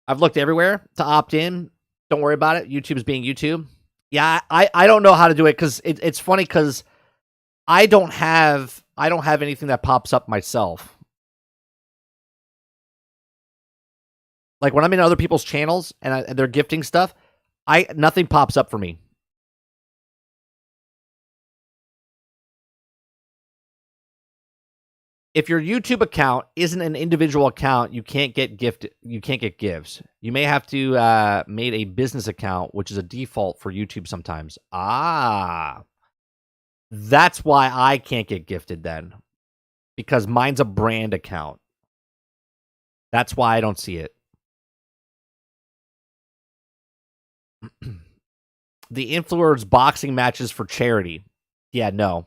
I've looked everywhere to opt in. Don't worry about it. YouTube's being YouTube. Yeah, I don't know how to do it because it's funny because I don't have anything that pops up myself. Like when I'm in other people's channels and they're gifting stuff, nothing pops up for me. If your YouTube account isn't an individual account, you can't get gifted. You can't get gifts. You may have to made a business account, which is a default for YouTube sometimes. That's why I can't get gifted then, because mine's a brand account. That's why I don't see it. The influencers boxing matches for charity. Yeah, no.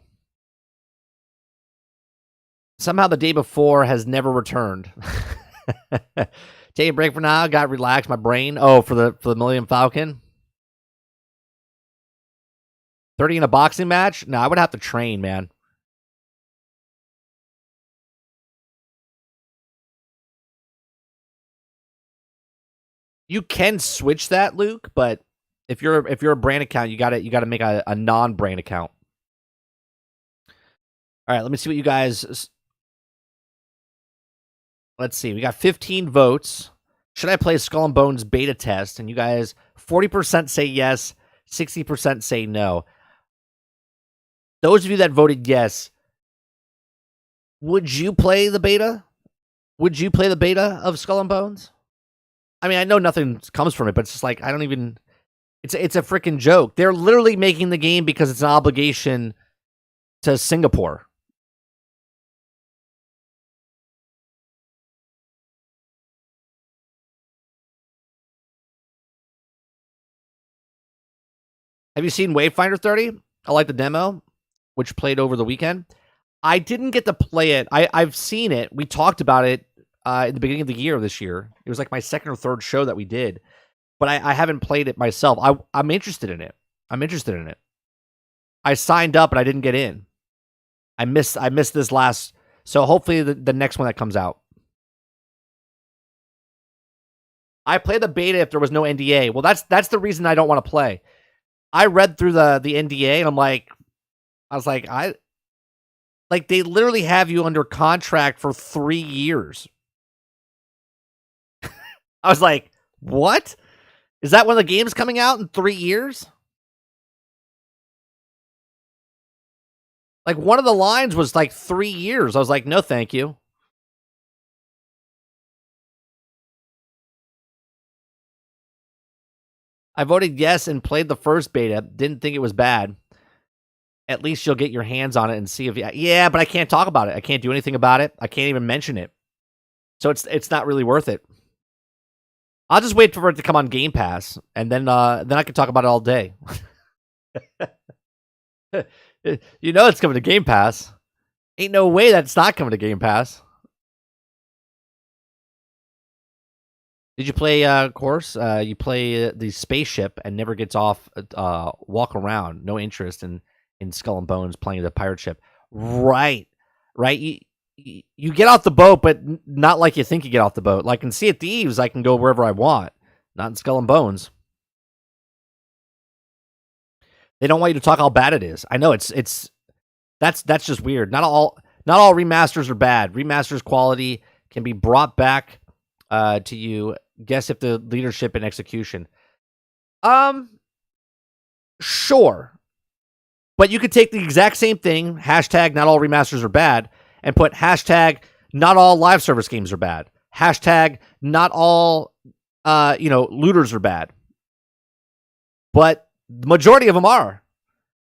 Somehow the day before has never returned. Take a break for now. Got to relax my brain. Oh, for the Millennium Falcon. 30 in a boxing match? No, I would have to train, man. You can switch that, Luke, but if you're a brand account, you gotta make a non-brand account. All right, let me see what you guys. Let's see. We got 15 votes. Should I play Skull and Bones beta test? And you guys, 40% say yes, 60% say no. Those of you that voted yes, would you play the beta? Would you play the beta of Skull and Bones? I mean, I know nothing comes from it, but it's just like I don't even. It's a freaking joke. They're literally making the game because it's an obligation to Singapore. Have you seen Wayfinder 30? I like the demo, which played over the weekend. I didn't get to play it. I've seen it. We talked about it in the beginning of the year this year. It was like my second or third show that we did, but I haven't played it myself. I'm interested in it. I signed up, but I didn't get in. I missed this last. So hopefully the next one that comes out. I played the beta if there was no NDA. Well, that's the reason I don't want to play. I read through the NDA and I was like, they literally have you under contract for 3 years. I was like, what? Is that when the game's coming out in 3 years? Like one of the lines was like 3 years. I was like, no, thank you. I voted yes and played the first beta. Didn't think it was bad. At least you'll get your hands on it and see if yeah, but I can't talk about it. I can't do anything about it. I can't even mention it. So it's not really worth it. I'll just wait for it to come on Game Pass, and then I can talk about it all day. You know it's coming to Game Pass. Ain't no way that's not coming to Game Pass. Did you play course? You play the spaceship and never gets off. Walk around. No interest in Skull and Bones playing the pirate ship. Right. You get off the boat, but not like you think you get off the boat. Like in Sea of Thieves, I can go wherever I want. Not in Skull and Bones. They don't want you to talk how bad it is. I know that's just weird. Not all remasters are bad. Remasters quality can be brought back to you. Guess if the leadership and execution. Sure. But you could take the exact same thing, hashtag not all remasters are bad, and put hashtag not all live service games are bad. Hashtag not all looters are bad. But the majority of them are.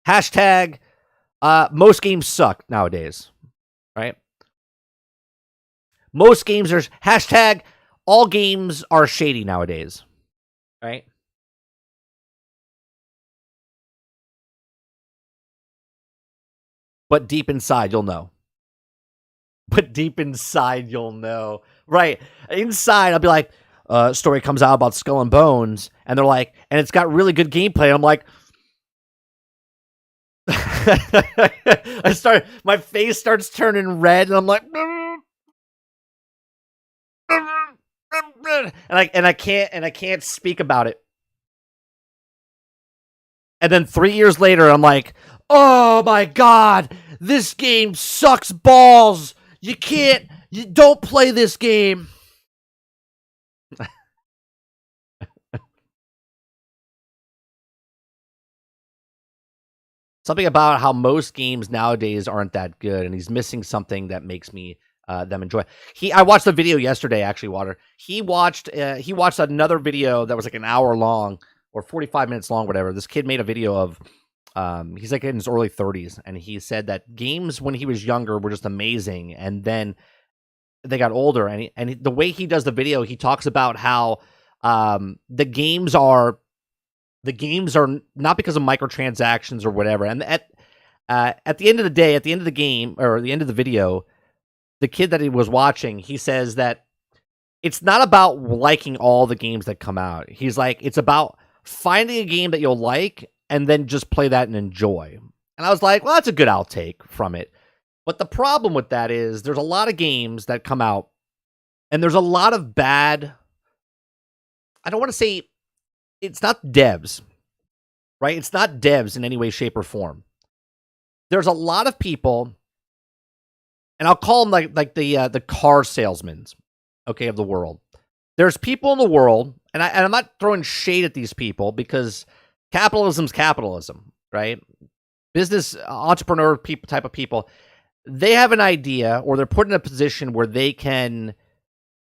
Hashtag most games suck nowadays. Right? Most games are hashtag all games are shady nowadays. Right? But deep inside, you'll know. Right. Inside, I'll be like, story comes out about Skull and Bones, and they're like, and it's got really good gameplay. I'm like, my face starts turning red, and I'm like, and I can't speak about it. And then 3 years later, I'm like, oh my god, this game sucks balls. You don't play this game. Something about how most games nowadays aren't that good, and he's missing something that makes me them enjoy. I watched the video yesterday, actually, Water. He watched another video that was like an hour long or 45 minutes long, whatever. This kid made a video of he's like in his early 30s, and he said that games when he was younger were just amazing, and then they got older, and the way he does the video, he talks about how the games are not because of microtransactions or whatever. And at the end of the day, at the end of the game or the end of the video, the kid that he was watching, he says that it's not about liking all the games that come out. He's like, it's about finding a game that you'll like and then just play that and enjoy. And I was like, well, that's a good outtake from it. But the problem with that is there's a lot of games that come out, and there's a lot of bad, I don't want to say, it's not devs, right? It's not devs in any way, shape, or form. There's a lot of people, and I'll call them like the car salesmen, okay, of the world. There's people in the world, and I'm not throwing shade at these people because capitalism's capitalism, right? Business entrepreneur people, type of people, they have an idea, or they're put in a position where they can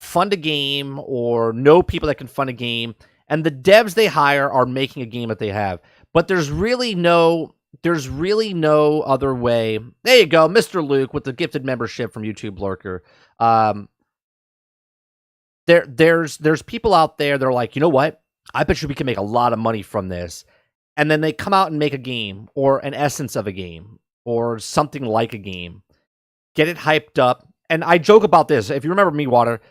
fund a game or know people that can fund a game, and the devs they hire are making a game that they have. But there's really no other way. There you go, Mr. Luke with the gifted membership from YouTube Lurker. There's people out there that are like, you know what? I bet you we can make a lot of money from this. And then they come out and make a game, or an essence of a game, or something like a game. Get it hyped up. And I joke about this. If you remember me, Water,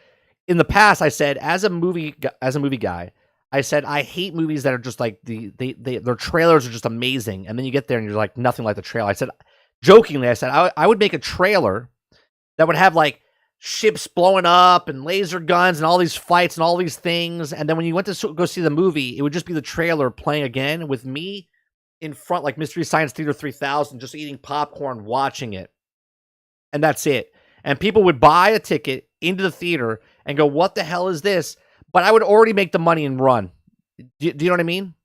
in the past, I said, as a movie guy, I said, I hate movies that are just like, their trailers are just amazing. And then you get there and you're like, nothing like the trailer. I said, jokingly, I would make a trailer that would have like ships blowing up and laser guns and all these fights and all these things. And then when you went to go see the movie, it would just be the trailer playing again with me in front, like Mystery Science Theater 3000, just eating popcorn, watching it. And that's it. And people would buy a ticket into the theater and go, what the hell is this? But I would already make the money and run. Do you know what I mean?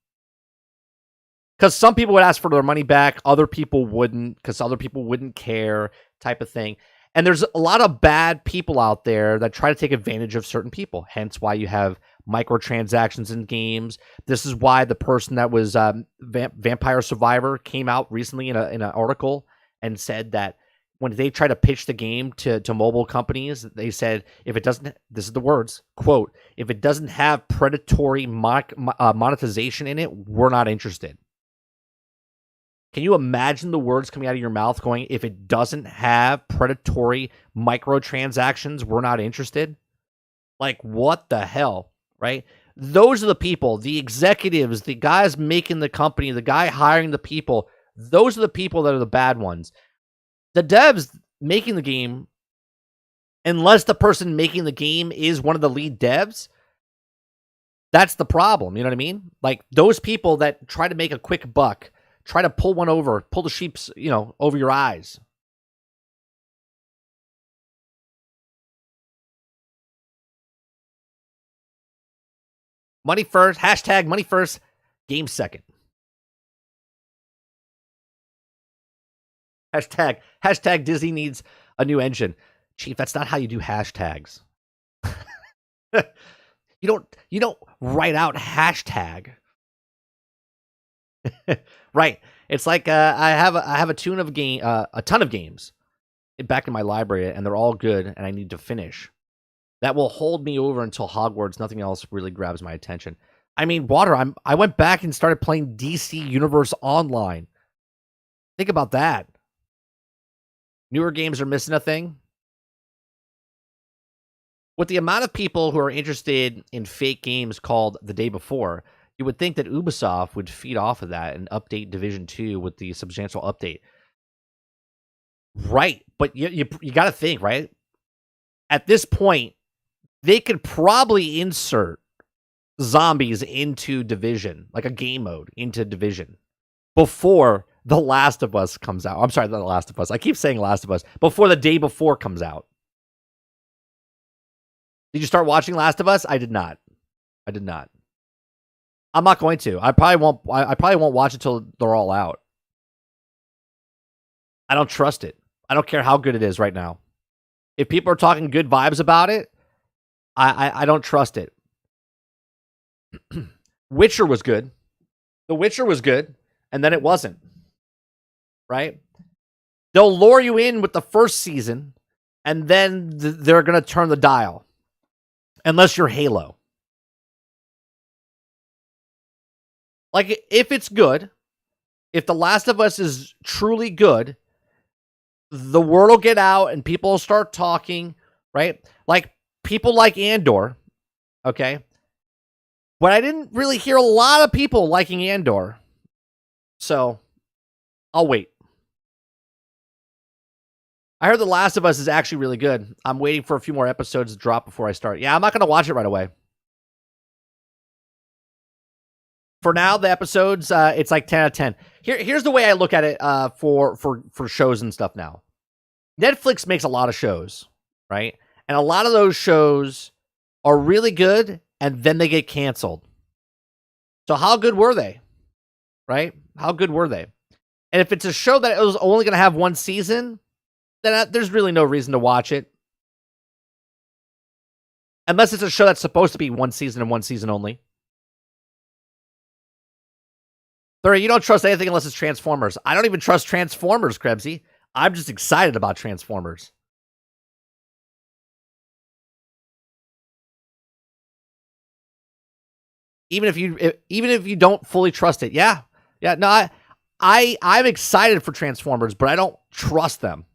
Because some people would ask for their money back. Other people wouldn't, because other people wouldn't care, type of thing. And there's a lot of bad people out there that try to take advantage of certain people. Hence why you have microtransactions in games. This is why the person that was Vampire Survivor came out recently in an article and said that when they try to pitch the game to mobile companies, they said, if it doesn't, this is the words, quote, if it doesn't have predatory monetization in it, we're not interested. Can you imagine the words coming out of your mouth going, if it doesn't have predatory microtransactions, we're not interested? Like, what the hell, right? Those are the people, the executives, the guys making the company, the guy hiring the people. Those are the people that are the bad ones. The devs making the game, unless the person making the game is one of the lead devs, that's the problem. You know what I mean? Like, those people that try to make a quick buck, try to pull the sheep's, over your eyes. Money first, hashtag money first, game second. Hashtag Disney needs a new engine. Chief, that's not how you do hashtags. You don't write out hashtag. Right. It's like I have a ton of games back in my library, and they're all good, and I need to finish. That will hold me over until Hogwarts. Nothing else really grabs my attention. I mean, Water, I went back and started playing DC Universe Online. Think about that. Newer games are missing a thing. With the amount of people who are interested in fake games called The Day Before, you would think that Ubisoft would feed off of that and update Division 2 with the substantial update. Right, but you got to think, right? At this point, they could probably insert zombies into Division, like a game mode into Division, before The Last of Us comes out. I'm sorry, The Last of Us. I keep saying Last of Us. Before The Day Before comes out. Did you start watching Last of Us? I did not. I'm not going to. I probably won't watch it till they're all out. I don't trust it. I don't care how good it is right now. If people are talking good vibes about it, I don't trust it. Witcher was good. The Witcher was good, and then it wasn't. Right? They'll lure you in with the first season, and then they're going to turn the dial. Unless you're Halo. Like, if it's good, if The Last of Us is truly good, the word will get out and people will start talking, right? Like, people like Andor, okay? But I didn't really hear a lot of people liking Andor. So, I'll wait. I heard The Last of Us is actually really good. I'm waiting for a few more episodes to drop before I start. Yeah, I'm not going to watch it right away. For now, the episodes, it's like 10 out of 10. Here's the way I look at it for shows and stuff now. Netflix makes a lot of shows, right? And a lot of those shows are really good, and then they get canceled. So how good were they? Right? How good were they? And if it's a show that was only going to have one season, then there's really no reason to watch it. Unless it's a show that's supposed to be one season and one season only. Thurry, you don't trust anything unless it's Transformers. I don't even trust Transformers, Krebsy. I'm just excited about Transformers. Even if you don't fully trust it. Yeah. No, I'm excited for Transformers, but I don't trust them.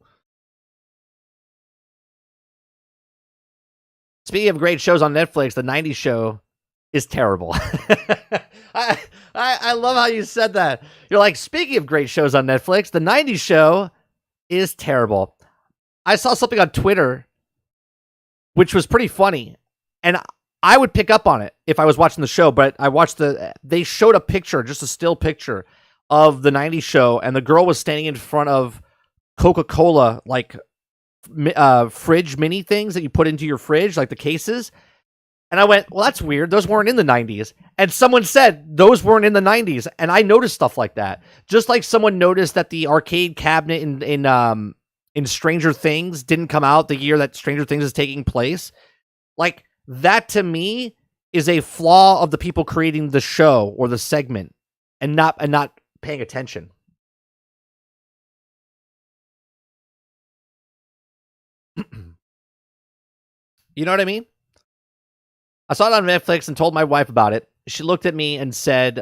Speaking of great shows on Netflix, the 90s show is terrible. I love how you said that. You're like, speaking of great shows on Netflix, the 90s show is terrible. I saw something on Twitter, which was pretty funny, and I would pick up on it if I was watching the show, but they showed a picture, just a still picture of the 90s show, and the girl was standing in front of Coca-Cola, like, fridge mini things that you put into your fridge, like the cases. And I went, well, that's weird. Those weren't in the 90s. And someone said those weren't in the 90s. And I noticed stuff like that. Just like someone noticed that the arcade cabinet in Stranger Things didn't come out the year that Stranger Things is taking place. Like, that to me is a flaw of the people creating the show or the segment and not paying attention. You know what I mean? I saw it on Netflix and told my wife about it. She looked at me and said,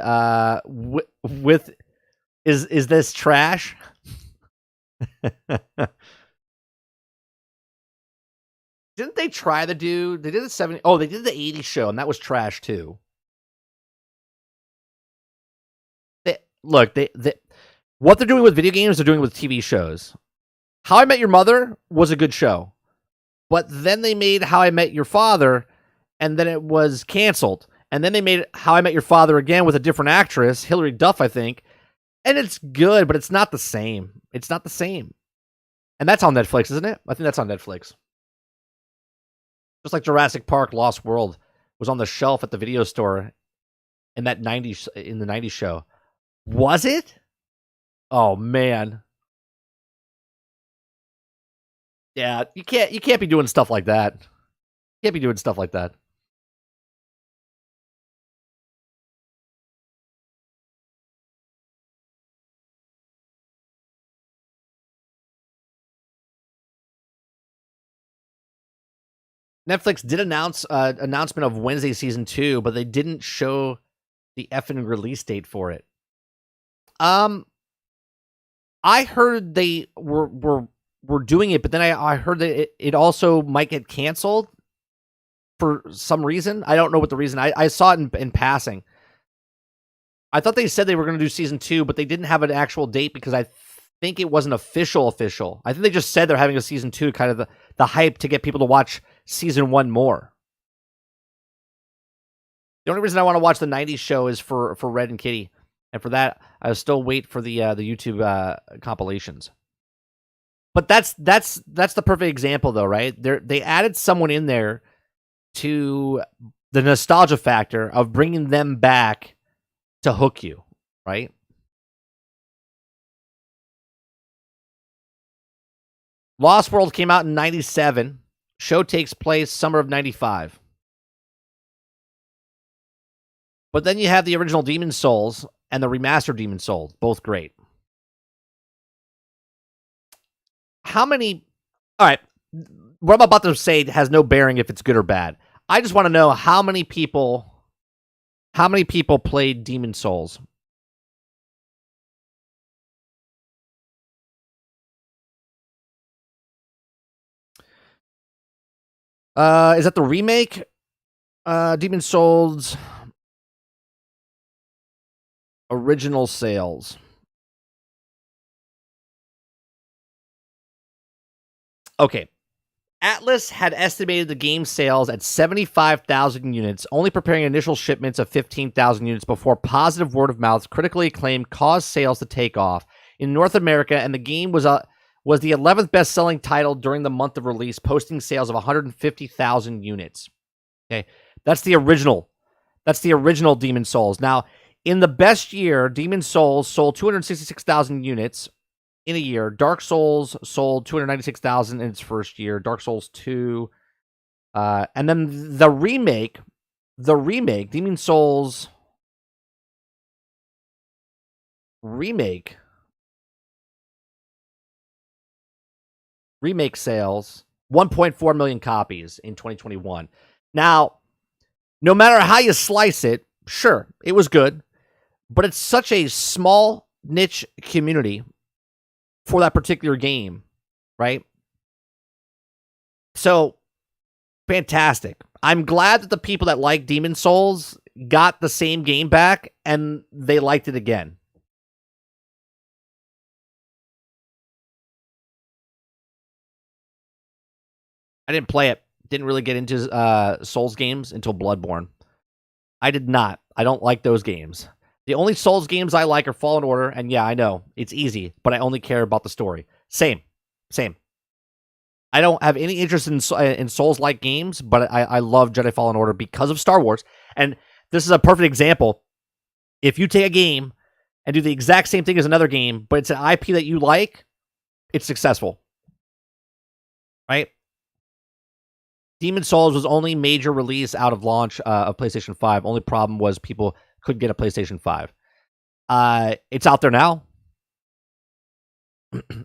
is this trash? Didn't they try to do, they did the 70, oh, they did the 80s show, and that was trash too. Look, what they're doing with video games, they're doing with TV shows. How I Met Your Mother was a good show. But then they made How I Met Your Father, and then it was canceled. And then they made How I Met Your Father again with a different actress, Hilary Duff, I think. And it's good, but it's not the same. It's not the same. And that's on Netflix, isn't it? I think that's on Netflix. Just like Jurassic Park Lost World was on the shelf at the video store in the 90s show. Was it? Oh, man. Yeah, you can't be doing stuff like that. You can't be doing stuff like that. Netflix did announce announcement of Wednesday season 2, but they didn't show the effing release date for it. I heard they were doing it, but then I heard that it also might get canceled for some reason. I don't know what the reason. I saw it in passing. I thought they said they were going to do season 2, but they didn't have an actual date because I think it wasn't official. I think they just said they're having a season 2, kind of the hype to get people to watch season 1 more. The only reason I want to watch the 90s show is for Red and Kitty. And for that, I still wait for the YouTube compilations. But that's the perfect example, though, right? They added someone in there to the nostalgia factor of bringing them back to hook you, right? Lost World came out in 97. Show takes place summer of 95. But then you have the original Demon Souls and the remastered Demon Souls, both great. How many... All right, what I'm about to say has no bearing if it's good or bad. I just want to know how many people played Demon Souls. Is that the remake? Demon Souls original sales. Okay. Atlas had estimated the game sales at 75,000 units, only preparing initial shipments of 15,000 units before positive word of mouth, critically acclaimed, caused sales to take off in North America, and the game was the 11th best-selling title during the month of release, posting sales of 150,000 units. Okay, that's the original. That's the original Demon Souls. Now, in the best year, Demon Souls sold 266,000 units. In a year. Dark Souls sold 296,000 in its first year. Dark Souls 2. And then the remake, Demon Souls remake sales, 1.4 million copies in 2021. Now, no matter how you slice it, sure, it was good, but it's such a small niche community for that particular game, right? So, fantastic. I'm glad that the people that like Demon Souls got the same game back and they liked it again. I didn't play it. Didn't really get into Souls games until Bloodborne. I did not. I don't like those games. The only Souls games I like are Fallen Order, and yeah, I know, it's easy, but I only care about the story. Same. I don't have any interest in Souls-like games, but I love Jedi Fallen Order because of Star Wars, and this is a perfect example. If you take a game and do the exact same thing as another game, but it's an IP that you like, it's successful. Right? Demon Souls was only major release out of launch of PlayStation 5. Only problem was people could get a PlayStation 5. It's out there now.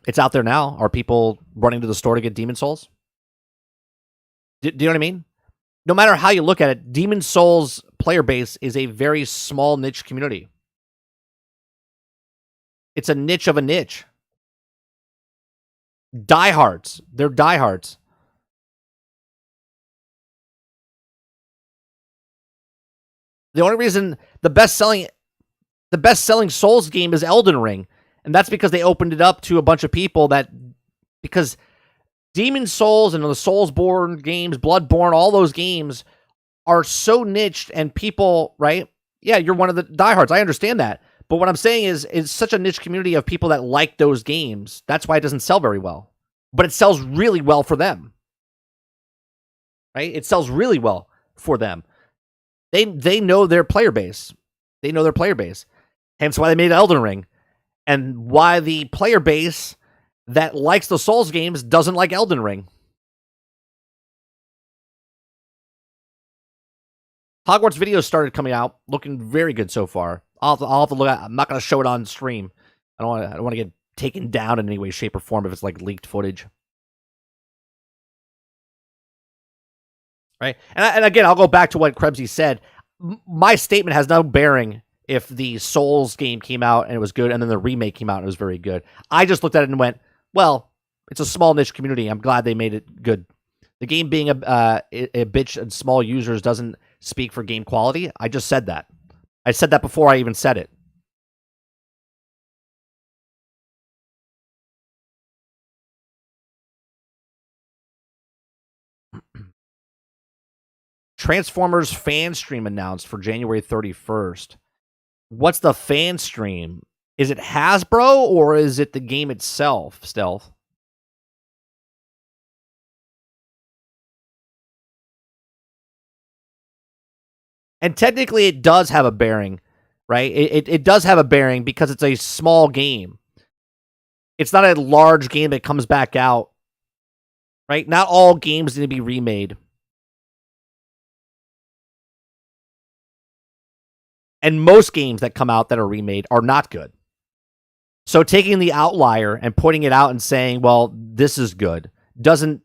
It's out there now. Are people running to the store to get Demon Souls? Do you know what I mean? No matter how you look at it, Demon Souls player base is a very small niche community. It's a niche of a niche. Diehards. They're diehards. The only reason the best-selling Souls game is Elden Ring, and that's because they opened it up to a bunch of people because Demon Souls and the Soulsborne games, Bloodborne, all those games are so niched and people, right? Yeah, you're one of the diehards. I understand that. But what I'm saying is it's such a niche community of people that like those games. That's why it doesn't sell very well. But it sells really well for them. Right? It sells really well for them. They know their player base. They know their player base. Hence why they made Elden Ring. And why the player base that likes the Souls games doesn't like Elden Ring. Hogwarts videos started coming out, looking very good so far. I'll have to look at. I'm not going to show it on stream. I don't want to get taken down in any way, shape, or form if it's like leaked footage. Right, and again, I'll go back to what Krebsy said. My statement has no bearing if the Souls game came out and it was good, and then the remake came out and it was very good. I just looked at it and went, well, it's a small niche community. I'm glad they made it good. The game being a bitch and small users doesn't speak for game quality. I just said that. I said that before I even said it. Transformers fan stream announced for January 31st. What's the fan stream? Is it Hasbro or is it the game itself, Stealth? And technically it does have a bearing, right? It does have a bearing because it's a small game. It's not a large game that comes back out right? Not all games need to be remade. And most games that come out that are remade are not good. So taking the outlier and putting it out and saying, well, this is good, doesn't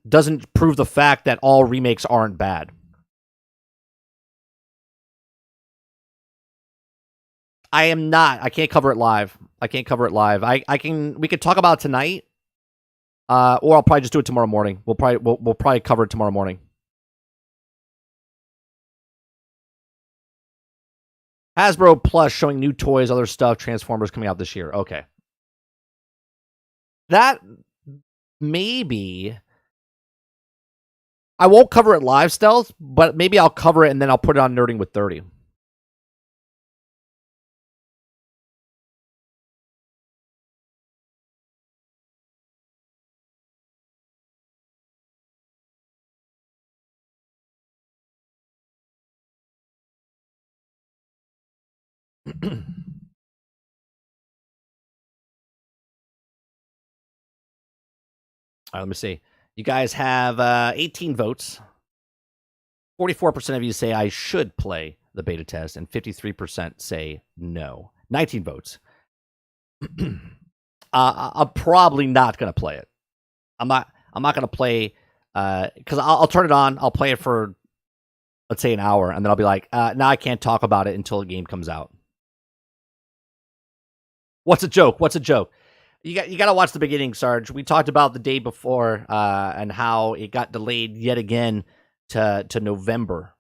prove the fact that all remakes aren't bad. I am not. I can't cover it live. I can. We could talk about it tonight, or I'll probably just do it tomorrow morning. We'll probably cover it tomorrow morning. Hasbro Plus showing new toys, other stuff, Transformers coming out this year. Okay, that maybe I won't cover it live, Stealth, but maybe I'll cover it and then I'll put it on Nerding with 30. All right, let me see. You guys have 18 votes. 44% of you say I should play the beta test, and 53% say no. 19 votes. I'm probably not going to play it. I'm not going to play because I'll turn it on. I'll play it for, let's say, an hour, and then I'll be like, now I can't talk about it until the game comes out. What's a joke? You got to watch the beginning, Sarge. We talked about the day before and how it got delayed yet again to November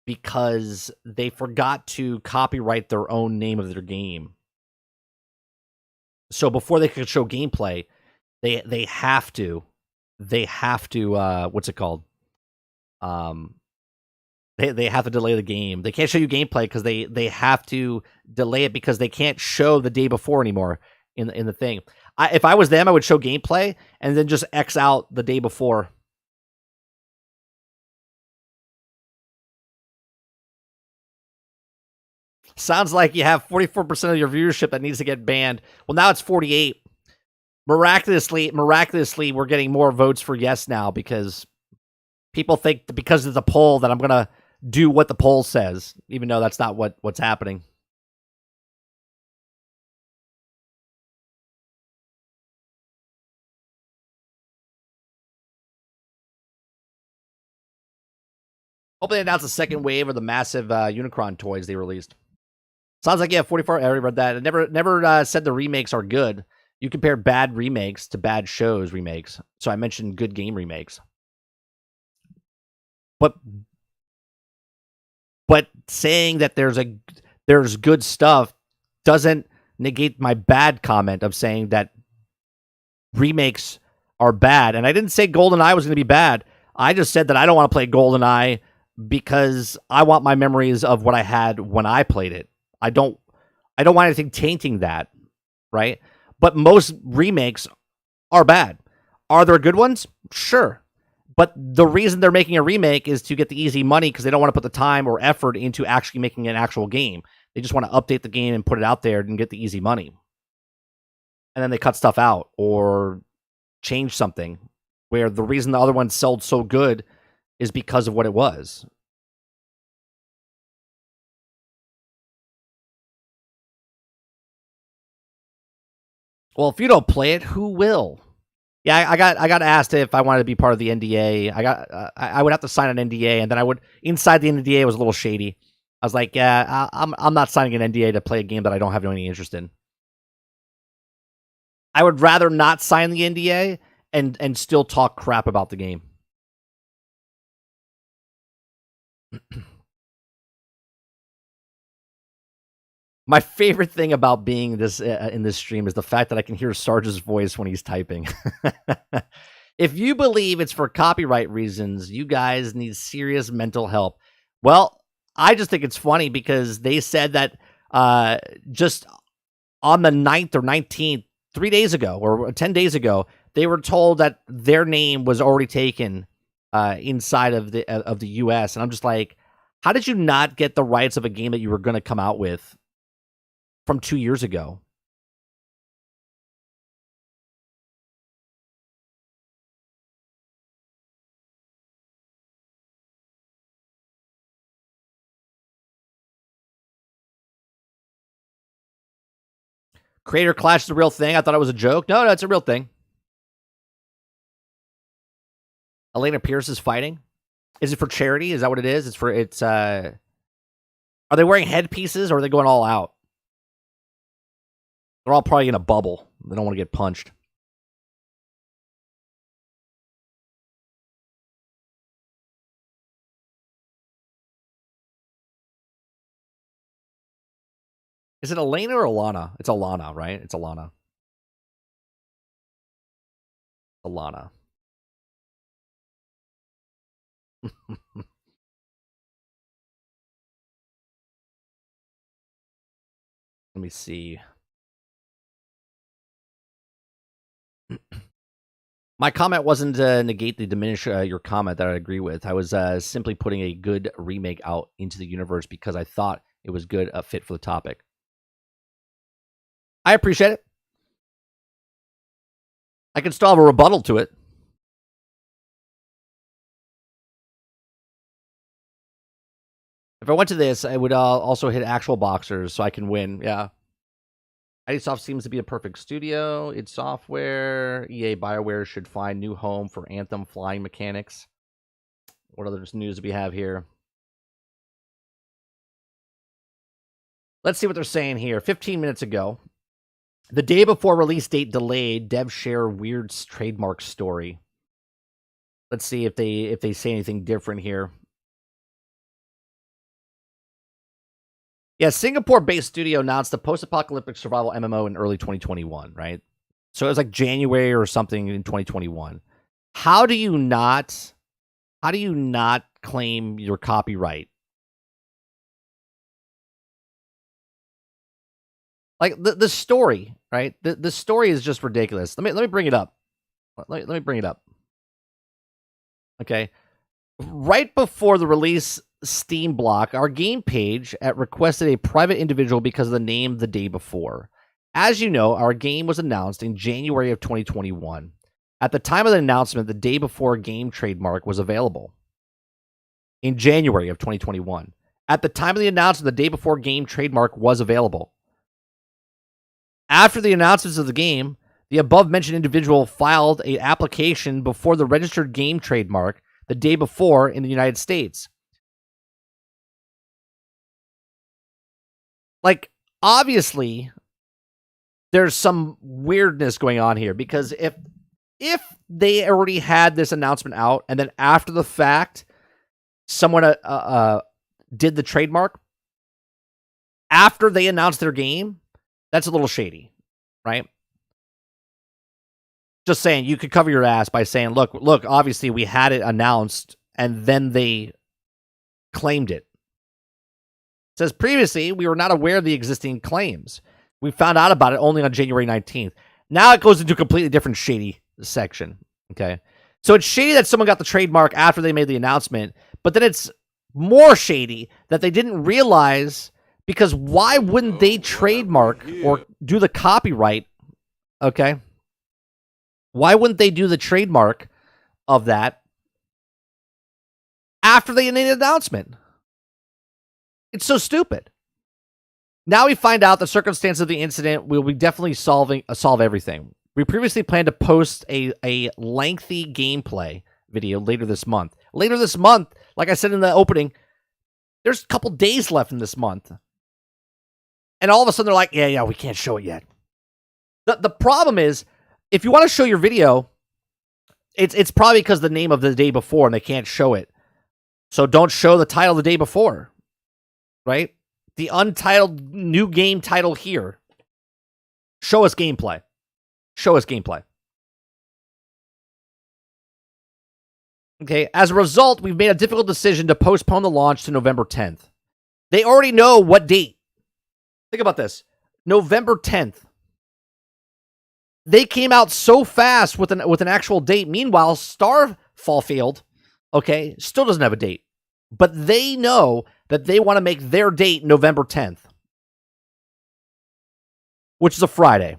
because they forgot to copyright their own name of their game. So before they could show gameplay, they have to what's it called? They have to delay the game. They can't show you gameplay because they have to delay it because they can't show the day before anymore in the thing. If I was them, I would show gameplay and then just X out the day before. Sounds like you have 44% of your viewership that needs to get banned. Well, now it's 48. Miraculously, we're getting more votes for yes now because people think that because of the poll that I'm going to do what the poll says, even though that's not what's happening. Hope they announce a second wave of the massive Unicron toys they released. Sounds like, yeah, 44. I already read that. It never said the remakes are good. You compare bad remakes to bad shows remakes. So I mentioned good game remakes. But saying that there's good stuff doesn't negate my bad comment of saying that remakes are bad. And I didn't say GoldenEye was going to be bad. I just said that I don't want to play GoldenEye because I want my memories of what I had when I played it. I don't want anything tainting that, right? But most remakes are bad. Are there good ones? Sure. But the reason they're making a remake is to get the easy money because they don't want to put the time or effort into actually making an actual game. They just want to update the game and put it out there and get the easy money. And then they cut stuff out or change something where the reason the other one sold so good is because of what it was. Well, if you don't play it, who will? Yeah, I got asked if I wanted to be part of the NDA. I would have to sign an NDA, and then I would inside the NDA was a little shady. I was like, yeah, I'm not signing an NDA to play a game that I don't have any interest in. I would rather not sign the NDA and still talk crap about the game. My favorite thing about being this in this stream is the fact that I can hear Sarge's voice when he's typing. If you believe it's for copyright reasons, you guys need serious mental help. Well, I just think it's funny because they said that just on the 9th or 19th, 3 days ago or 10 days ago, they were told that their name was already taken inside of the US. And I'm just like, how did you not get the rights of a game that you were going to come out with from 2 years ago? Creator Clash is a real thing. I thought it was a joke. No, it's a real thing. Elena Pierce is fighting. Is it for charity? Is that what it is? Are they wearing headpieces or are they going all out? They're all probably in a bubble. They don't want to get punched. Is it Elena or Alana? It's Alana, right? It's Alana. Alana. Let me see. My comment wasn't to negate the diminish your comment that I agree with. I was simply putting a good remake out into the universe because I thought it was good, a fit for the topic. I appreciate it. I can still have a rebuttal to it. If I went to this, I would also hit actual boxers so I can win. Yeah. IDsoft seems to be a perfect studio. Id Software, EA BioWare should find new home for Anthem flying mechanics. What other news do we have here? Let's see what they're saying here. 15 minutes ago, the day before release date delayed, devs share weird trademark story. Let's see if they say anything different here. Yeah, Singapore-based studio announced the post-apocalyptic survival MMO in early 2021, right? So it was like January or something in 2021. How do you not claim your copyright? Like the story, right? The story is just ridiculous. Let me bring it up. Let me bring it up. Okay. Right before the release Steam block, our game page requested a private individual because of the name the day before. As you know, our game was announced in January of 2021. At the time of the announcement, the day before game trademark was available. In January of 2021. At the time of the announcement, the day before game trademark was available. After the announcements of the game, the above-mentioned individual filed an application before the registered game trademark the day before in the United States. Like, obviously, there's some weirdness going on here because if they already had this announcement out and then after the fact, someone did the trademark after they announced their game, that's a little shady, right? Just saying, you could cover your ass by saying, look, obviously we had it announced and then they claimed it. It says previously, we were not aware of the existing claims. We found out about it only on January 19th. Now it goes into a completely different shady section. Okay. So it's shady that someone got the trademark after they made the announcement, but then it's more shady that they didn't realize, because why wouldn't they trademark or do the copyright? Okay. Why wouldn't they do the trademark of that after they made an announcement? It's so stupid. Now we find out the circumstance of the incident will be definitely solve everything. We previously planned to post a lengthy gameplay video later this month. Later this month, like I said in the opening, there's a couple days left in this month. And all of a sudden they're like, yeah, we can't show it yet. The problem is, if you want to show your video, it's probably because the name of the day before and they can't show it. So don't show the title the day before. Right? The untitled new game title here. Show us gameplay. Show us gameplay. Okay, as a result, we've made a difficult decision to postpone the launch to November 10th. They already know what date. Think about this. November 10th. They came out so fast with an actual date. Meanwhile, Starfall Field, okay, still doesn't have a date. But they know that they want to make their date November 10th. Which is a Friday.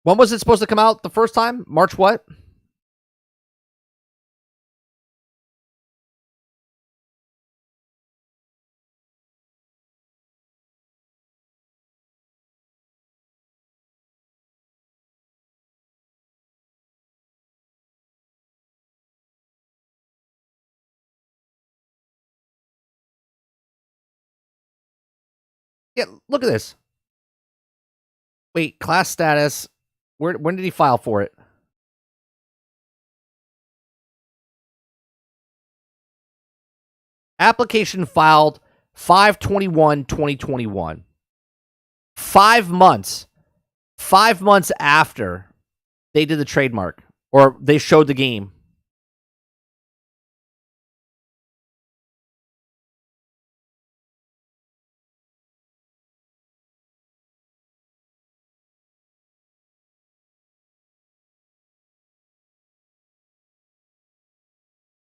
When was it supposed to come out the first time? March what? Yeah, look at this. Wait, class status. When did he file for it? Application filed 5/21/2021. 5 months. 5 months after they did the trademark or they showed the game.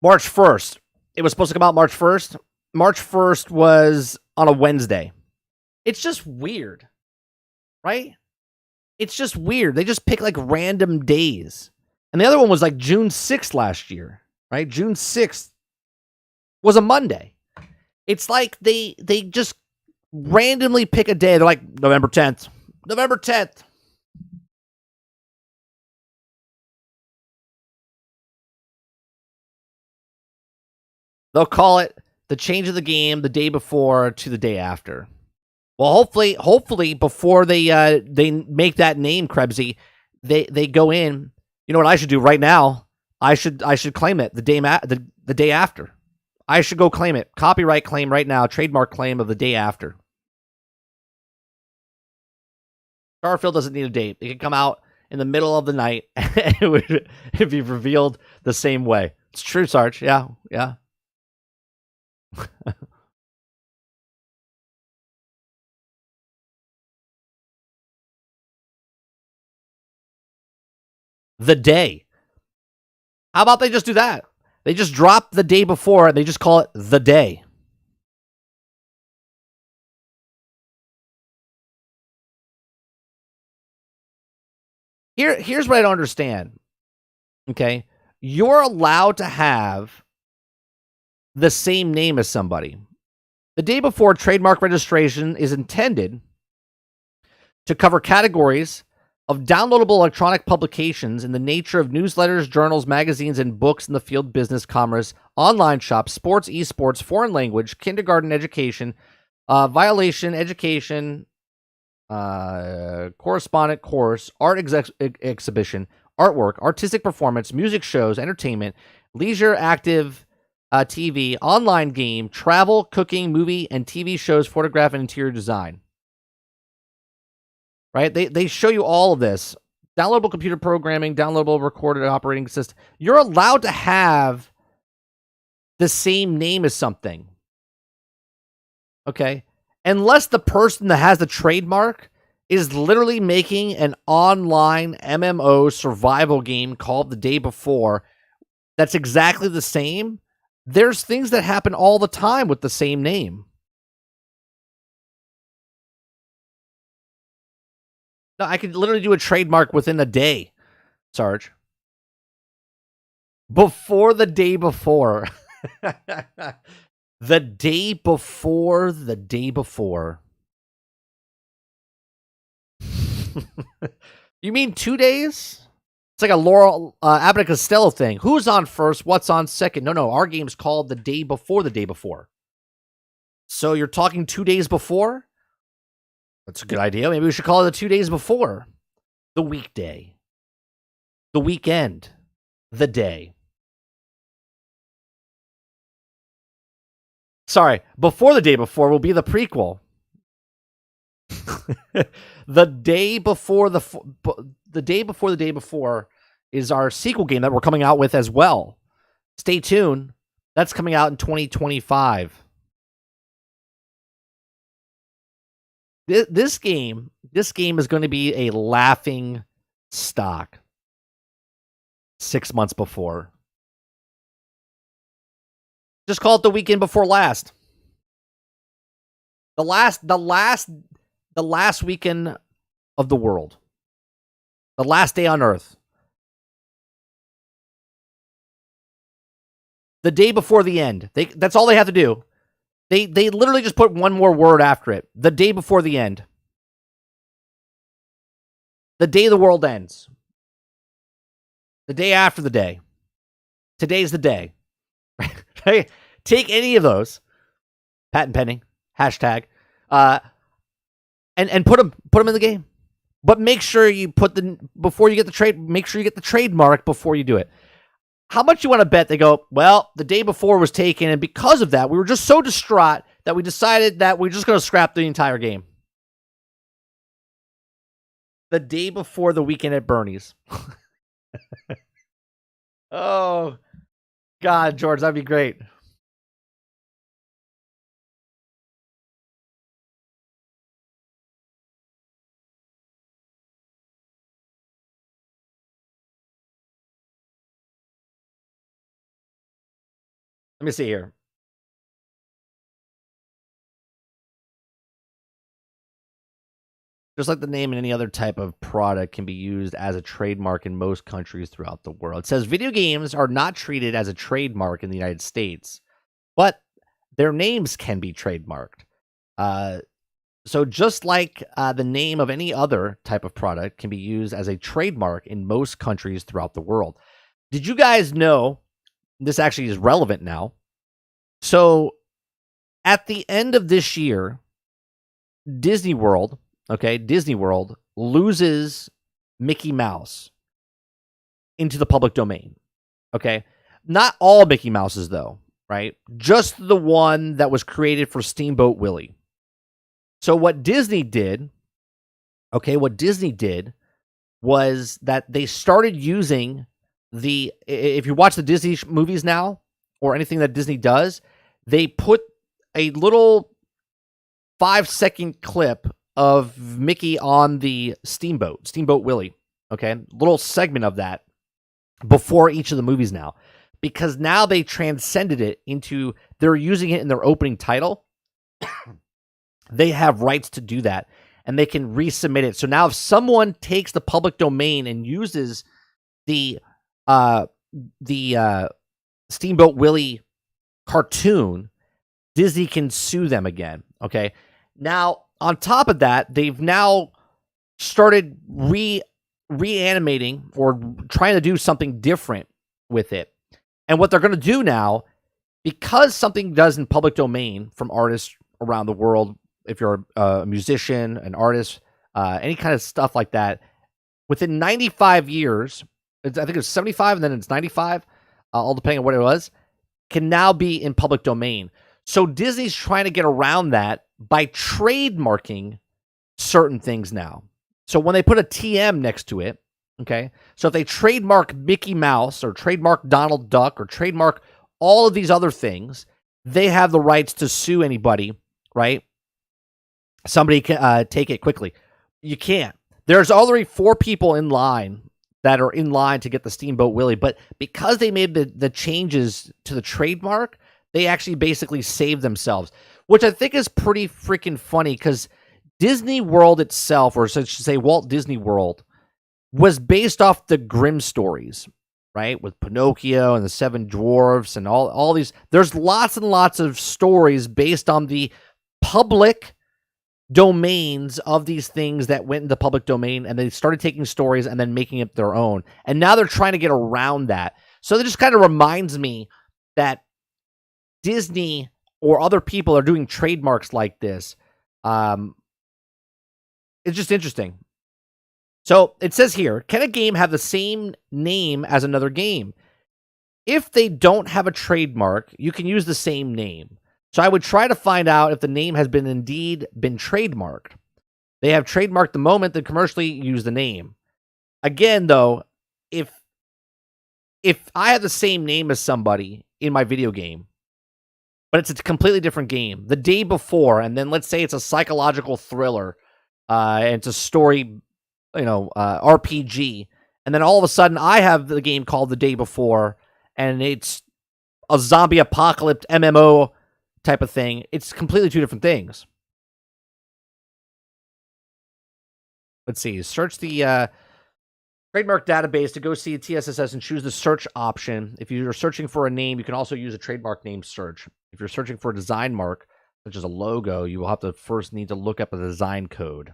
March 1st. It was supposed to come out March 1st. March 1st was on a Wednesday. It's just weird, right? It's just weird. They just pick like random days. And the other one was like June 6th last year, right? June 6th was a Monday. It's like they just randomly pick a day. They're like November 10th. November 10th. They'll call it the change of the game the day before to the day after. Well, hopefully before they make that name, Krebsy, they go in. You know what I should do right now? I should claim it the day after. I should go claim it. Copyright claim right now. Trademark claim of the day after. Starfield doesn't need a date. It can come out in the middle of the night. It would be revealed the same way. It's true, Sarge. Yeah. The day. How about they just do that? They just drop the day before and they just call it the day. Here's what I don't understand. Okay. You're allowed to have the same name as somebody. The day before trademark registration is intended to cover categories of downloadable electronic publications in the nature of newsletters, journals, magazines, and books in the field business, commerce, online shops, sports, esports, foreign language, kindergarten education, violation, education, correspondent course, art exhibition, artwork, artistic performance, music shows, entertainment, leisure, active TV, online game, travel, cooking, movie, and TV shows, photograph, and interior design. Right? They show you all of this. Downloadable computer programming, downloadable recorded operating system. You're allowed to have the same name as something. Okay? Unless the person that has the trademark is literally making an online MMO survival game called The Day Before that's exactly the same. There's things that happen all the time with the same name. No, I could literally do a trademark within a day, Sarge. Before the day before. The day before the day before. You mean 2 days? It's like a Laurel Abbott and Costello thing. Who's on first? What's on second? No. Our game's called the day before the day before. So you're talking 2 days before? That's a good idea. Maybe we should call it the 2 days before. The weekday. The weekend. The day. Sorry, before the day before will be the prequel. The day before the day before the day before is our sequel game that we're coming out with as well. Stay tuned. That's coming out in 2025. This game is going to be a laughing stock 6 months before. Just call it the weekend before last. The last weekend of the world. The last day on Earth. The day before the end. That's all they have to do. They literally just put one more word after it. The day before the end. The day the world ends. The day after the day. Today's the day. Right? Take any of those. Patent pending. Hashtag. and put them in the game. But make sure you before you get the trade. Make sure you get the trademark before you do it. How much you want to bet they go, well, the day before was taken, and because of that, we were just so distraught that we decided that we're just going to scrap the entire game. The day before the weekend at Bernie's. Oh, God, George, that'd be great. Let me see here. Just like the name in any other type of product can be used as a trademark in most countries throughout the world. It says video games are not treated as a trademark in the United States, but their names can be trademarked. So just like the name of any other type of product can be used as a trademark in most countries throughout the world. Did you guys know this actually is relevant now? So at the end of this year, Disney World loses Mickey Mouse into the public domain. Okay. Not all Mickey Mouses, though, right? Just the one that was created for Steamboat Willie. So what Disney did was that they started using if you watch the Disney movies now or anything that Disney does, they put a little 5-second clip of Mickey on the Steamboat Willie, okay? Little segment of that before each of the movies now, because now they transcended it into, they're using it in their opening title. They have rights to do that, and they can resubmit it. So now if someone takes the public domain and uses the Steamboat Willie cartoon, Disney can sue them again, okay? Now, on top of that, they've now started reanimating or trying to do something different with it. And what they're going to do now, because something does in public domain from artists around the world, if you're a musician, an artist, any kind of stuff like that, within 95 years, I think it's 75 and then it's 95, all depending on what it was, can now be in public domain. So Disney's trying to get around that by trademarking certain things now. So when they put a TM next to it, okay, so if they trademark Mickey Mouse or trademark Donald Duck or trademark all of these other things, they have the rights to sue anybody, right? Somebody can take it quickly. You can't. There's already 4 people in line that are in line to get the Steamboat Willie, but because they made the changes to the trademark, they actually basically saved themselves, which I think is pretty freaking funny, because Disney World itself, or I should say Walt Disney World, was based off the Grimm stories, right? With Pinocchio and the 7 Dwarfs and all these. There's lots and lots of stories based on the public domains of these things that went into public domain, and they started taking stories and then making it their own. And now they're trying to get around that. So it just kind of reminds me that Disney or other people are doing trademarks like this. It's just interesting. So it says here, can a game have the same name as another game? If they don't have a trademark, you can use the same name. So I would try to find out if the name has indeed been trademarked. They have trademarked the moment they commercially use the name. Again, though, if I have the same name as somebody in my video game, but it's a completely different game, the day before, and then let's say it's a psychological thriller, and it's a story, RPG, and then all of a sudden I have the game called The Day Before, and it's a zombie apocalypse MMO type of thing. It's completely 2 different things. Let's see. Search the trademark database to go see a TSSS and choose the search option. If you're searching for a name, you can also use a trademark name search. If you're searching for a design mark, such as a logo, you will have to first need to look up a design code.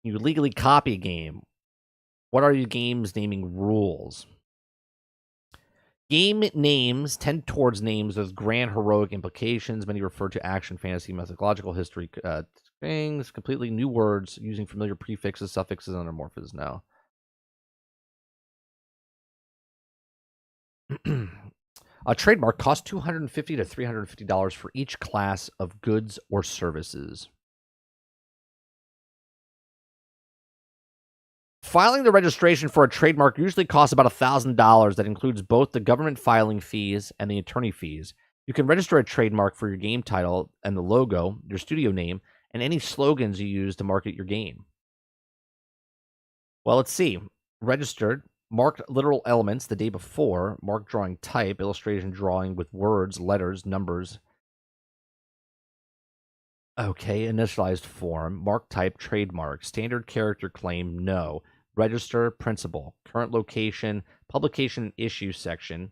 You legally copy a game. What are your game's naming rules? Game names tend towards names with grand heroic implications. Many refer to action, fantasy, mythological history, Things, completely new words using familiar prefixes, suffixes, and anamorphs. No. A trademark costs $250 to $350 for each class of goods or services. Filing the registration for a trademark usually costs about $1,000. That includes both the government filing fees and the attorney fees. You can register a trademark for your game title and the logo, your studio name, and any slogans you use to market your game. Well, let's see. Registered, marked literal elements the day before, marked drawing type, illustration drawing with words, letters, numbers. Okay, initialized form, mark type, trademark, standard character claim, no. Register, principal, current location, publication issue section,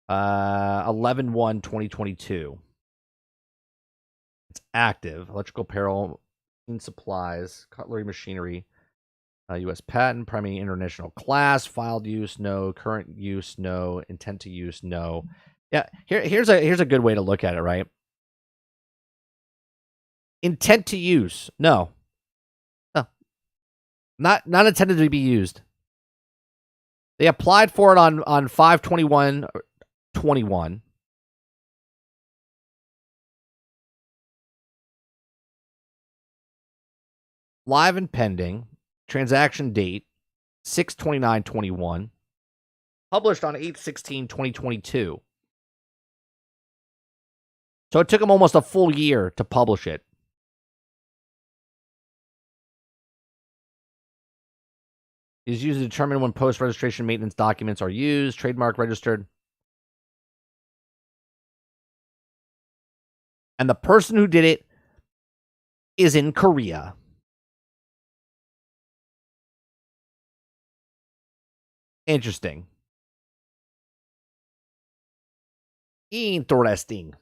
11/1/2022. It's active. Electrical apparel, supplies, cutlery, machinery, U.S. patent, primary international class, filed use, no. Current use, no. Intent to use, no. Yeah, here's a good way to look at it, right? Intent to use, no. Not intended to be used. They applied for it on 5/21/21. Live and pending. Transaction date 6/29/21. Published on 8/16/2022. So it took them almost a full year to publish it. Is used to determine when post-registration maintenance documents are used. Trademark registered. And the person who did it is in Korea. Interesting. Interesting.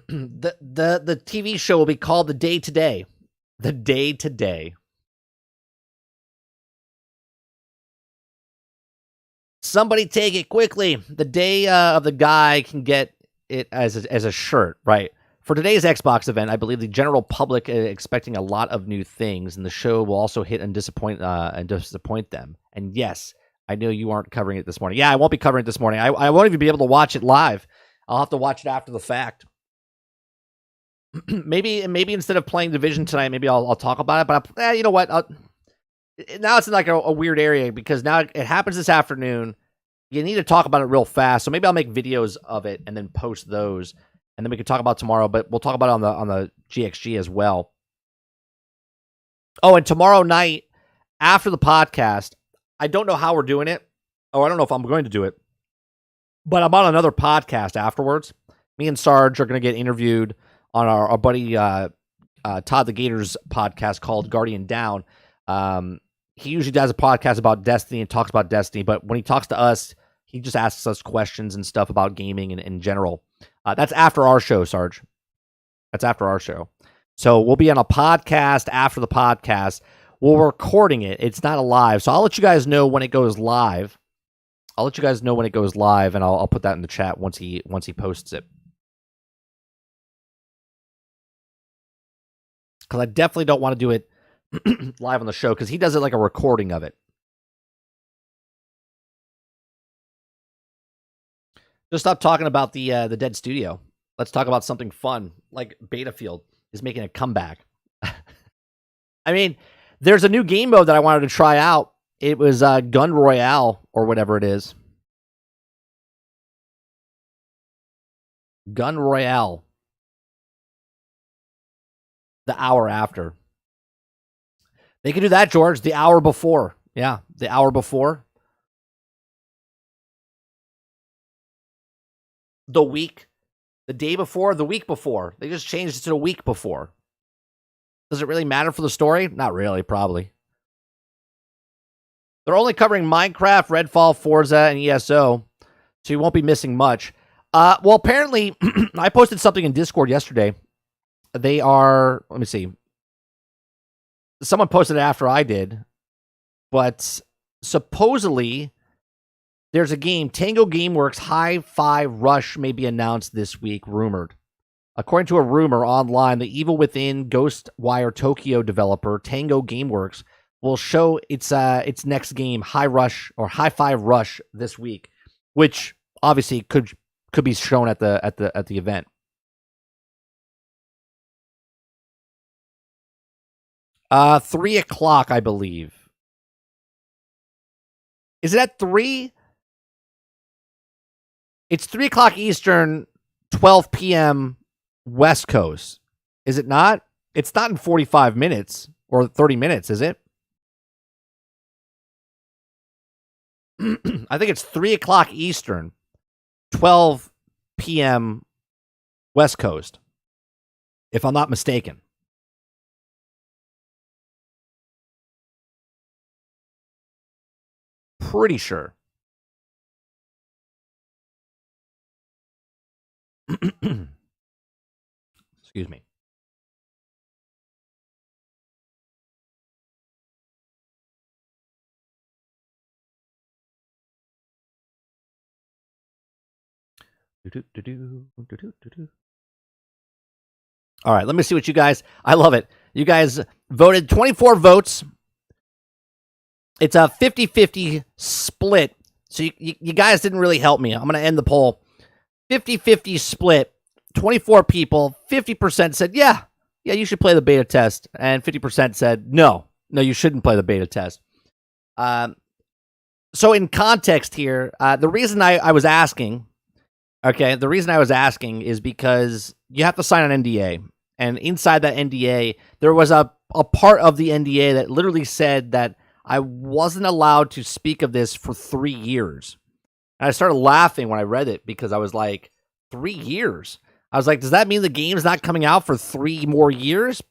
The TV show will be called The Day Today. The Day Today. Somebody take it quickly. The day of the guy can get it as a shirt, right? For today's Xbox event, I believe the general public is expecting a lot of new things, and the show will also hit and disappoint them. And yes, I know you aren't covering it this morning. Yeah, I won't be covering it this morning. I won't even be able to watch it live. I'll have to watch it after the fact. maybe instead of playing Division tonight, maybe I'll talk about it. But you know what? Now it's in like a weird area because now it happens this afternoon. You need to talk about it real fast. So maybe I'll make videos of it and then post those. And then we can talk about tomorrow, but we'll talk about it on the GXG as well. Oh, and tomorrow night, after the podcast, I don't know how we're doing it. Oh, I don't know if I'm going to do it. But I'm on another podcast afterwards. Me and Sarge are going to get interviewed on our buddy Todd the Gator's podcast called Guardian Down. He usually does a podcast about Destiny and talks about Destiny, but when he talks to us, he just asks us questions and stuff about gaming and in general. That's after our show, Sarge. That's after our show. So we'll be on a podcast after the podcast. We're recording it. It's not a live. So I'll let you guys know when it goes live. And I'll put that in the chat once he posts it. Because I definitely don't want to do it live on the show because he does it like a recording of it. Just stop talking about the dead studio. Let's talk about something fun, like Betafield is making a comeback. I mean, there's a new game mode that I wanted to try out. It was Gun Royale or whatever it is. Gun Royale. The hour after. They can do that, George, the hour before. Yeah, the hour before. The week. The day before, the week before. They just changed it to the week before. Does it really matter for the story? Not really, probably. They're only covering Minecraft, Redfall, Forza, and ESO, so you won't be missing much. Well, apparently, I posted something in Discord yesterday. They are, let me see. Someone posted it after I did, but supposedly there's a game, Tango Gameworks Hi-Fi Rush may be announced this week, rumored. According to a rumor online, the Evil Within Ghostwire Tokyo developer Tango Gameworks will show its next game, High Five Rush, this week, which obviously could be shown at the event. Uh, 3:00, I believe. Is it at 3? It's 3:00 Eastern, 12 p.m. West Coast. Is it not? It's not in 45 minutes or 30 minutes, is it? I think it's 3:00 Eastern, 12 p.m. West Coast, if I'm not mistaken. Pretty sure. Excuse me. All right, let me see what you guys. I love it. You guys voted 24 votes. It's a 50-50 split. So you guys didn't really help me. I'm going to end the poll. 50-50 split. 24 people. 50% said, yeah, you should play the beta test. And 50% said, no, you shouldn't play the beta test. So in context here, the reason I was asking, is because you have to sign an NDA. And inside that NDA, there was a part of the NDA that literally said that I wasn't allowed to speak of this for 3 years. And I started laughing when I read it because I was like, 3 years? I was like, does that mean the game's not coming out for 3 more years?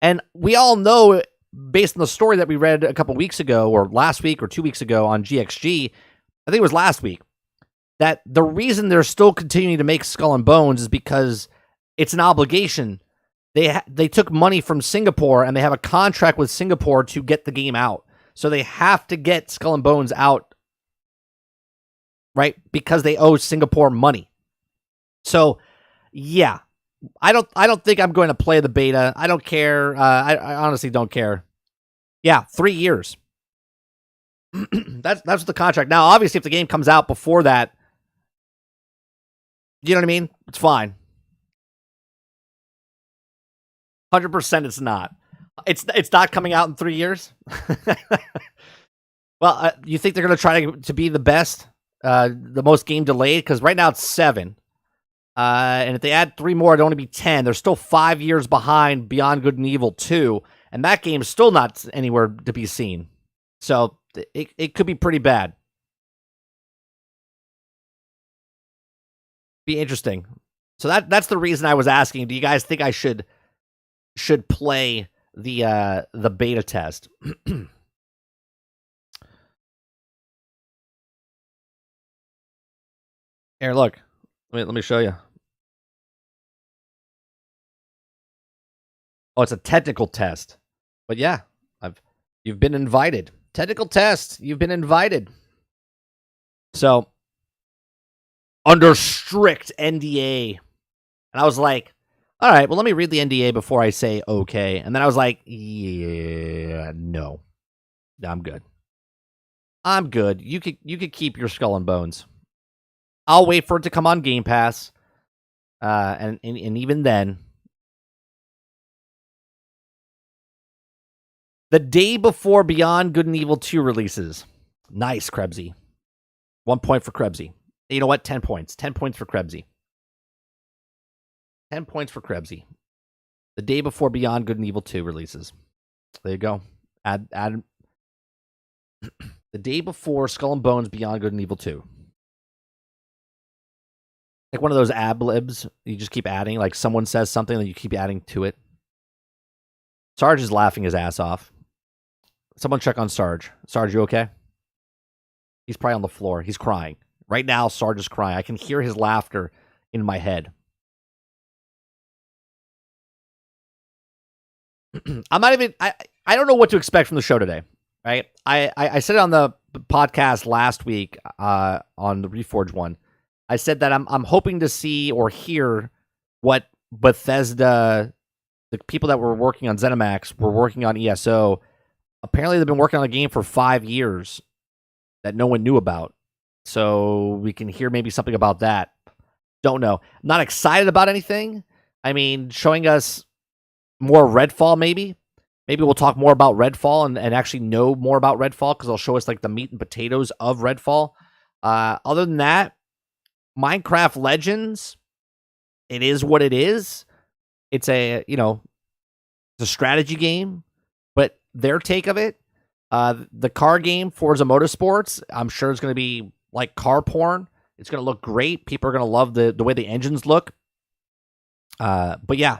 And we all know, based on the story that we read a couple weeks ago, or last week or 2 weeks ago on GXG, I think it was last week, that the reason they're still continuing to make Skull and Bones is because it's an obligation. They took money from Singapore, and they have a contract with Singapore to get the game out. So they have to get Skull and Bones out, right? Because they owe Singapore money. So, yeah, I don't think I'm going to play the beta. I don't care. I honestly don't care. Yeah, 3 years. That's the contract. Now, obviously, if the game comes out before that, you know what I mean? It's fine. 100% it's not. It's not coming out in 3 years? Well, you think they're going to try to be the best? The most game delayed? Because right now it's 7. And if they add 3 more, it'd only be 10. They're still 5 years behind Beyond Good and Evil 2. And that game's still not anywhere to be seen. So it could be pretty bad. Be interesting. So that's the reason I was asking. Do you guys think I should play the beta test? Here, look. Let me show you. Oh, it's a technical test. But yeah, you've been invited. Technical test. You've been invited. So, under strict NDA. And I was like, all right, well, let me read the NDA before I say okay. And then I was like, yeah, no. I'm good. I'm good. You could keep your Skull and Bones. I'll wait for it to come on Game Pass. And even then, the day before Beyond Good and Evil 2 releases. Nice, Krebsy. 1 point for Krebsy. You know what? 10 points. 10 points for Krebsy. 10 points for Krebsy. The day before Beyond Good and Evil 2 releases. There you go. Add the day before Skull and Bones Beyond Good and Evil 2. Like one of those ad libs. You just keep adding. Like someone says something and you keep adding to it. Sarge is laughing his ass off. Someone check on Sarge. Sarge, you okay? He's probably on the floor. He's crying. Right now, Sarge is crying. I can hear his laughter in my head. I'm not even... I don't know what to expect from the show today, right? I said it on the podcast last week on the Reforge one. I said that I'm hoping to see or hear what Bethesda, the people that were working on ZeniMax were working on ESO. Apparently, they've been working on the game for 5 years that no one knew about. So we can hear maybe something about that. Don't know. Not excited about anything. I mean, showing us more Redfall, maybe. Maybe we'll talk more about Redfall and actually know more about Redfall because they'll show us like the meat and potatoes of Redfall. Other than that, Minecraft Legends, it is what it is. It's a, it's a strategy game, but their take of it, the car game Forza Motorsports, I'm sure it's going to be like car porn. It's going to look great. People are going to love the way the engines look. But yeah,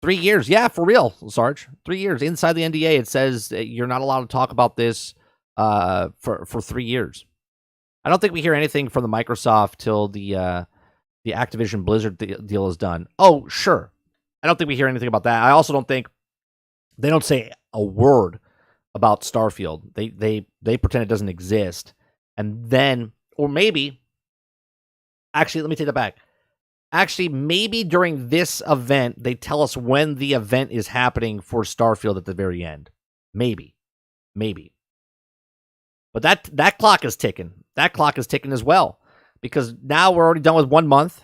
3 years. Yeah, for real, Sarge. 3 years. Inside the NDA, it says you're not allowed to talk about this for 3 years. I don't think we hear anything from the Microsoft till the Activision Blizzard deal is done. Oh, sure. I don't think we hear anything about that. I also don't think they don't say a word about Starfield. They pretend it doesn't exist. And then, or maybe, actually, let me take that back. Actually, maybe during this event, they tell us when the event is happening for Starfield at the very end. Maybe. But that clock is ticking. That clock is ticking as well. Because now we're already done with 1 month.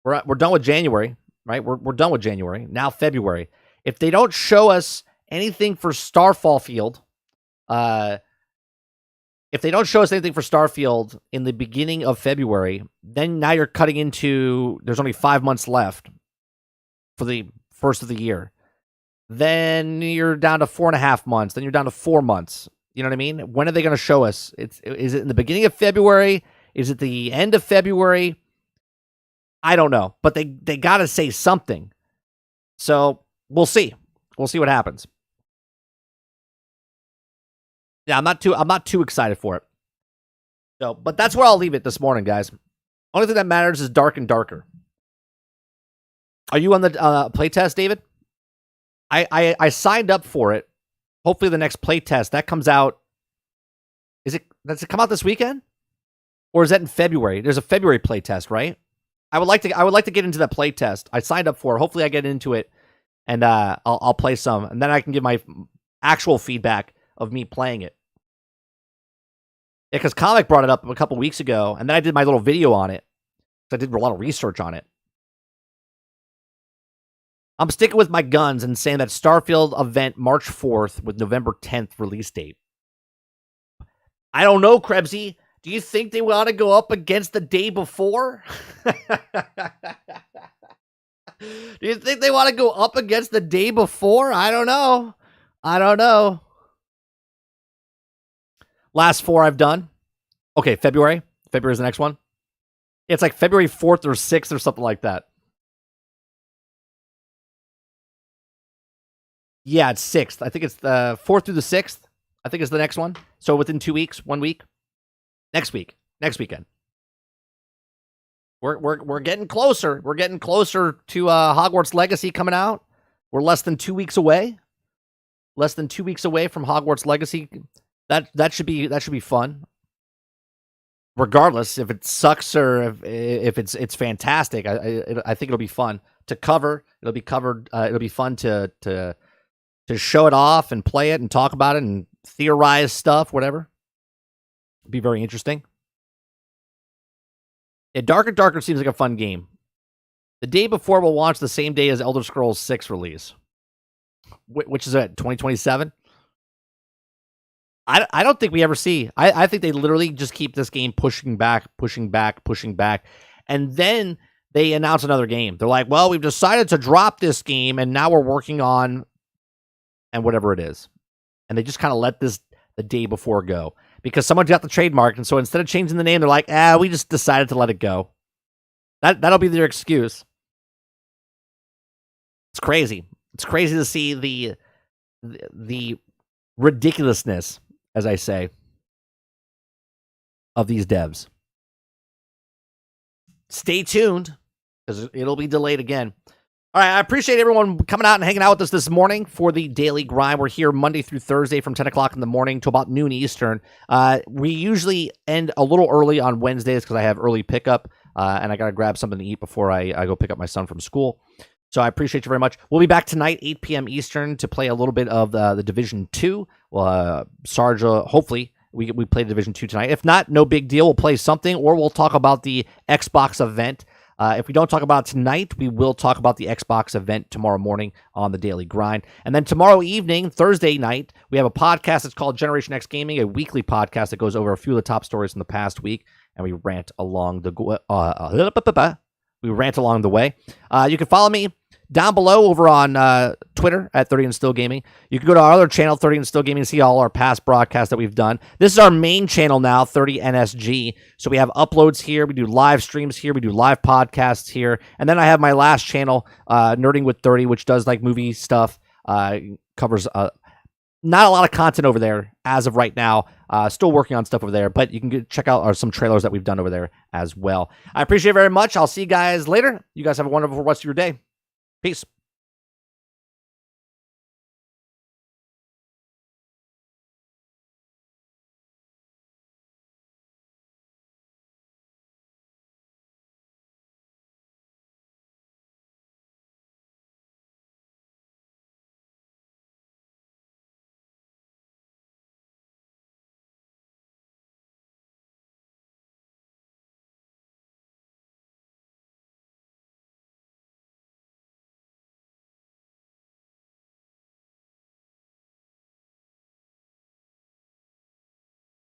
We're done with January, right? We're done with January. Now February. If they don't show us anything for Starfield, if they don't show us anything for Starfield in the beginning of February, then now you're cutting into, there's only 5 months left for the first of the year. Then you're down to 4.5 months. Then you're down to 4 months. You know what I mean? When are they going to show us? Is it in the beginning of February? Is it the end of February? I don't know. But they got to say something. So we'll see. We'll see what happens. Yeah, I'm not too excited for it. So, but that's where I'll leave it this morning, guys. Only thing that matters is Dark and Darker. Are you on the playtest, David? I signed up for it. Hopefully the next playtest that comes out. Does it come out this weekend? Or is that in February? There's a February playtest, right? I would like to get into that playtest. I signed up for it. Hopefully I get into it and I'll play some and then I can give my actual feedback of me playing it. Yeah, because Comic brought it up a couple weeks ago, and then I did my little video on it. I did a lot of research on it. I'm sticking with my guns and saying that Starfield event March 4th with November 10th release date. I don't know, Krebsy. Do you think they want to go up against the day before? Do you think they want to go up against the day before? I don't know. Last 4 I've done. Okay, February. February is the next one. It's like February 4th or 6th or something like that. Yeah, it's 6th. I think it's the 4th through the 6th. I think it's the next one. So within 2 weeks, 1 week. Next weekend. We're getting closer. We're getting closer to Hogwarts Legacy coming out. We're less than 2 weeks away. Less than 2 weeks away from Hogwarts Legacy. That should be fun. Regardless if it sucks or if it's fantastic, I think it'll be fun to cover. It'll be covered. It'll be fun to show it off and play it and talk about it and theorize stuff, whatever. It'll be very interesting. Yeah, Dark and Darker seems like a fun game. The day before will launch the same day as Elder Scrolls 6 release, which is at 2027. I don't think we ever see. I think they literally just keep this game pushing back. And then they announce another game. They're like, well, we've decided to drop this game and now we're working on and whatever it is. And they just kind of let this the day before go because someone got the trademark. And so instead of changing the name, they're like, we just decided to let it go. That'll be their excuse. It's crazy. It's crazy to see the ridiculousness, as I say, of these devs. Stay tuned, because it'll be delayed again. All right, I appreciate everyone coming out and hanging out with us this morning for the Daily Grind. We're here Monday through Thursday from 10 o'clock in the morning to about noon Eastern. We usually end a little early on Wednesdays because I have early pickup, and I got to grab something to eat before I go pick up my son from school. So I appreciate you very much. We'll be back tonight, 8 p.m. Eastern, to play a little bit of the Division 2. Sarge, hopefully, we play Division 2 tonight. If not, no big deal. We'll play something, or we'll talk about the Xbox event. If we don't talk about it tonight, we will talk about the Xbox event tomorrow morning on the Daily Grind. And then tomorrow evening, Thursday night, we have a podcast that's called Generation X Gaming, a weekly podcast that goes over a few of the top stories from the past week, and we rant along the way. You can follow me down below over on Twitter at 30 and Still Gaming. You can go to our other channel, 30 and Still Gaming, and see all our past broadcasts that we've done. This is our main channel now, 30 NSG. So we have uploads here. We do live streams here. We do live podcasts here. And then I have my last channel, Nerding with 30, which does like movie stuff, covers not a lot of content over there as of right now. Still working on stuff over there, but you can check out some trailers that we've done over there as well. I appreciate it very much. I'll see you guys later. You guys have a wonderful rest of your day. Peace.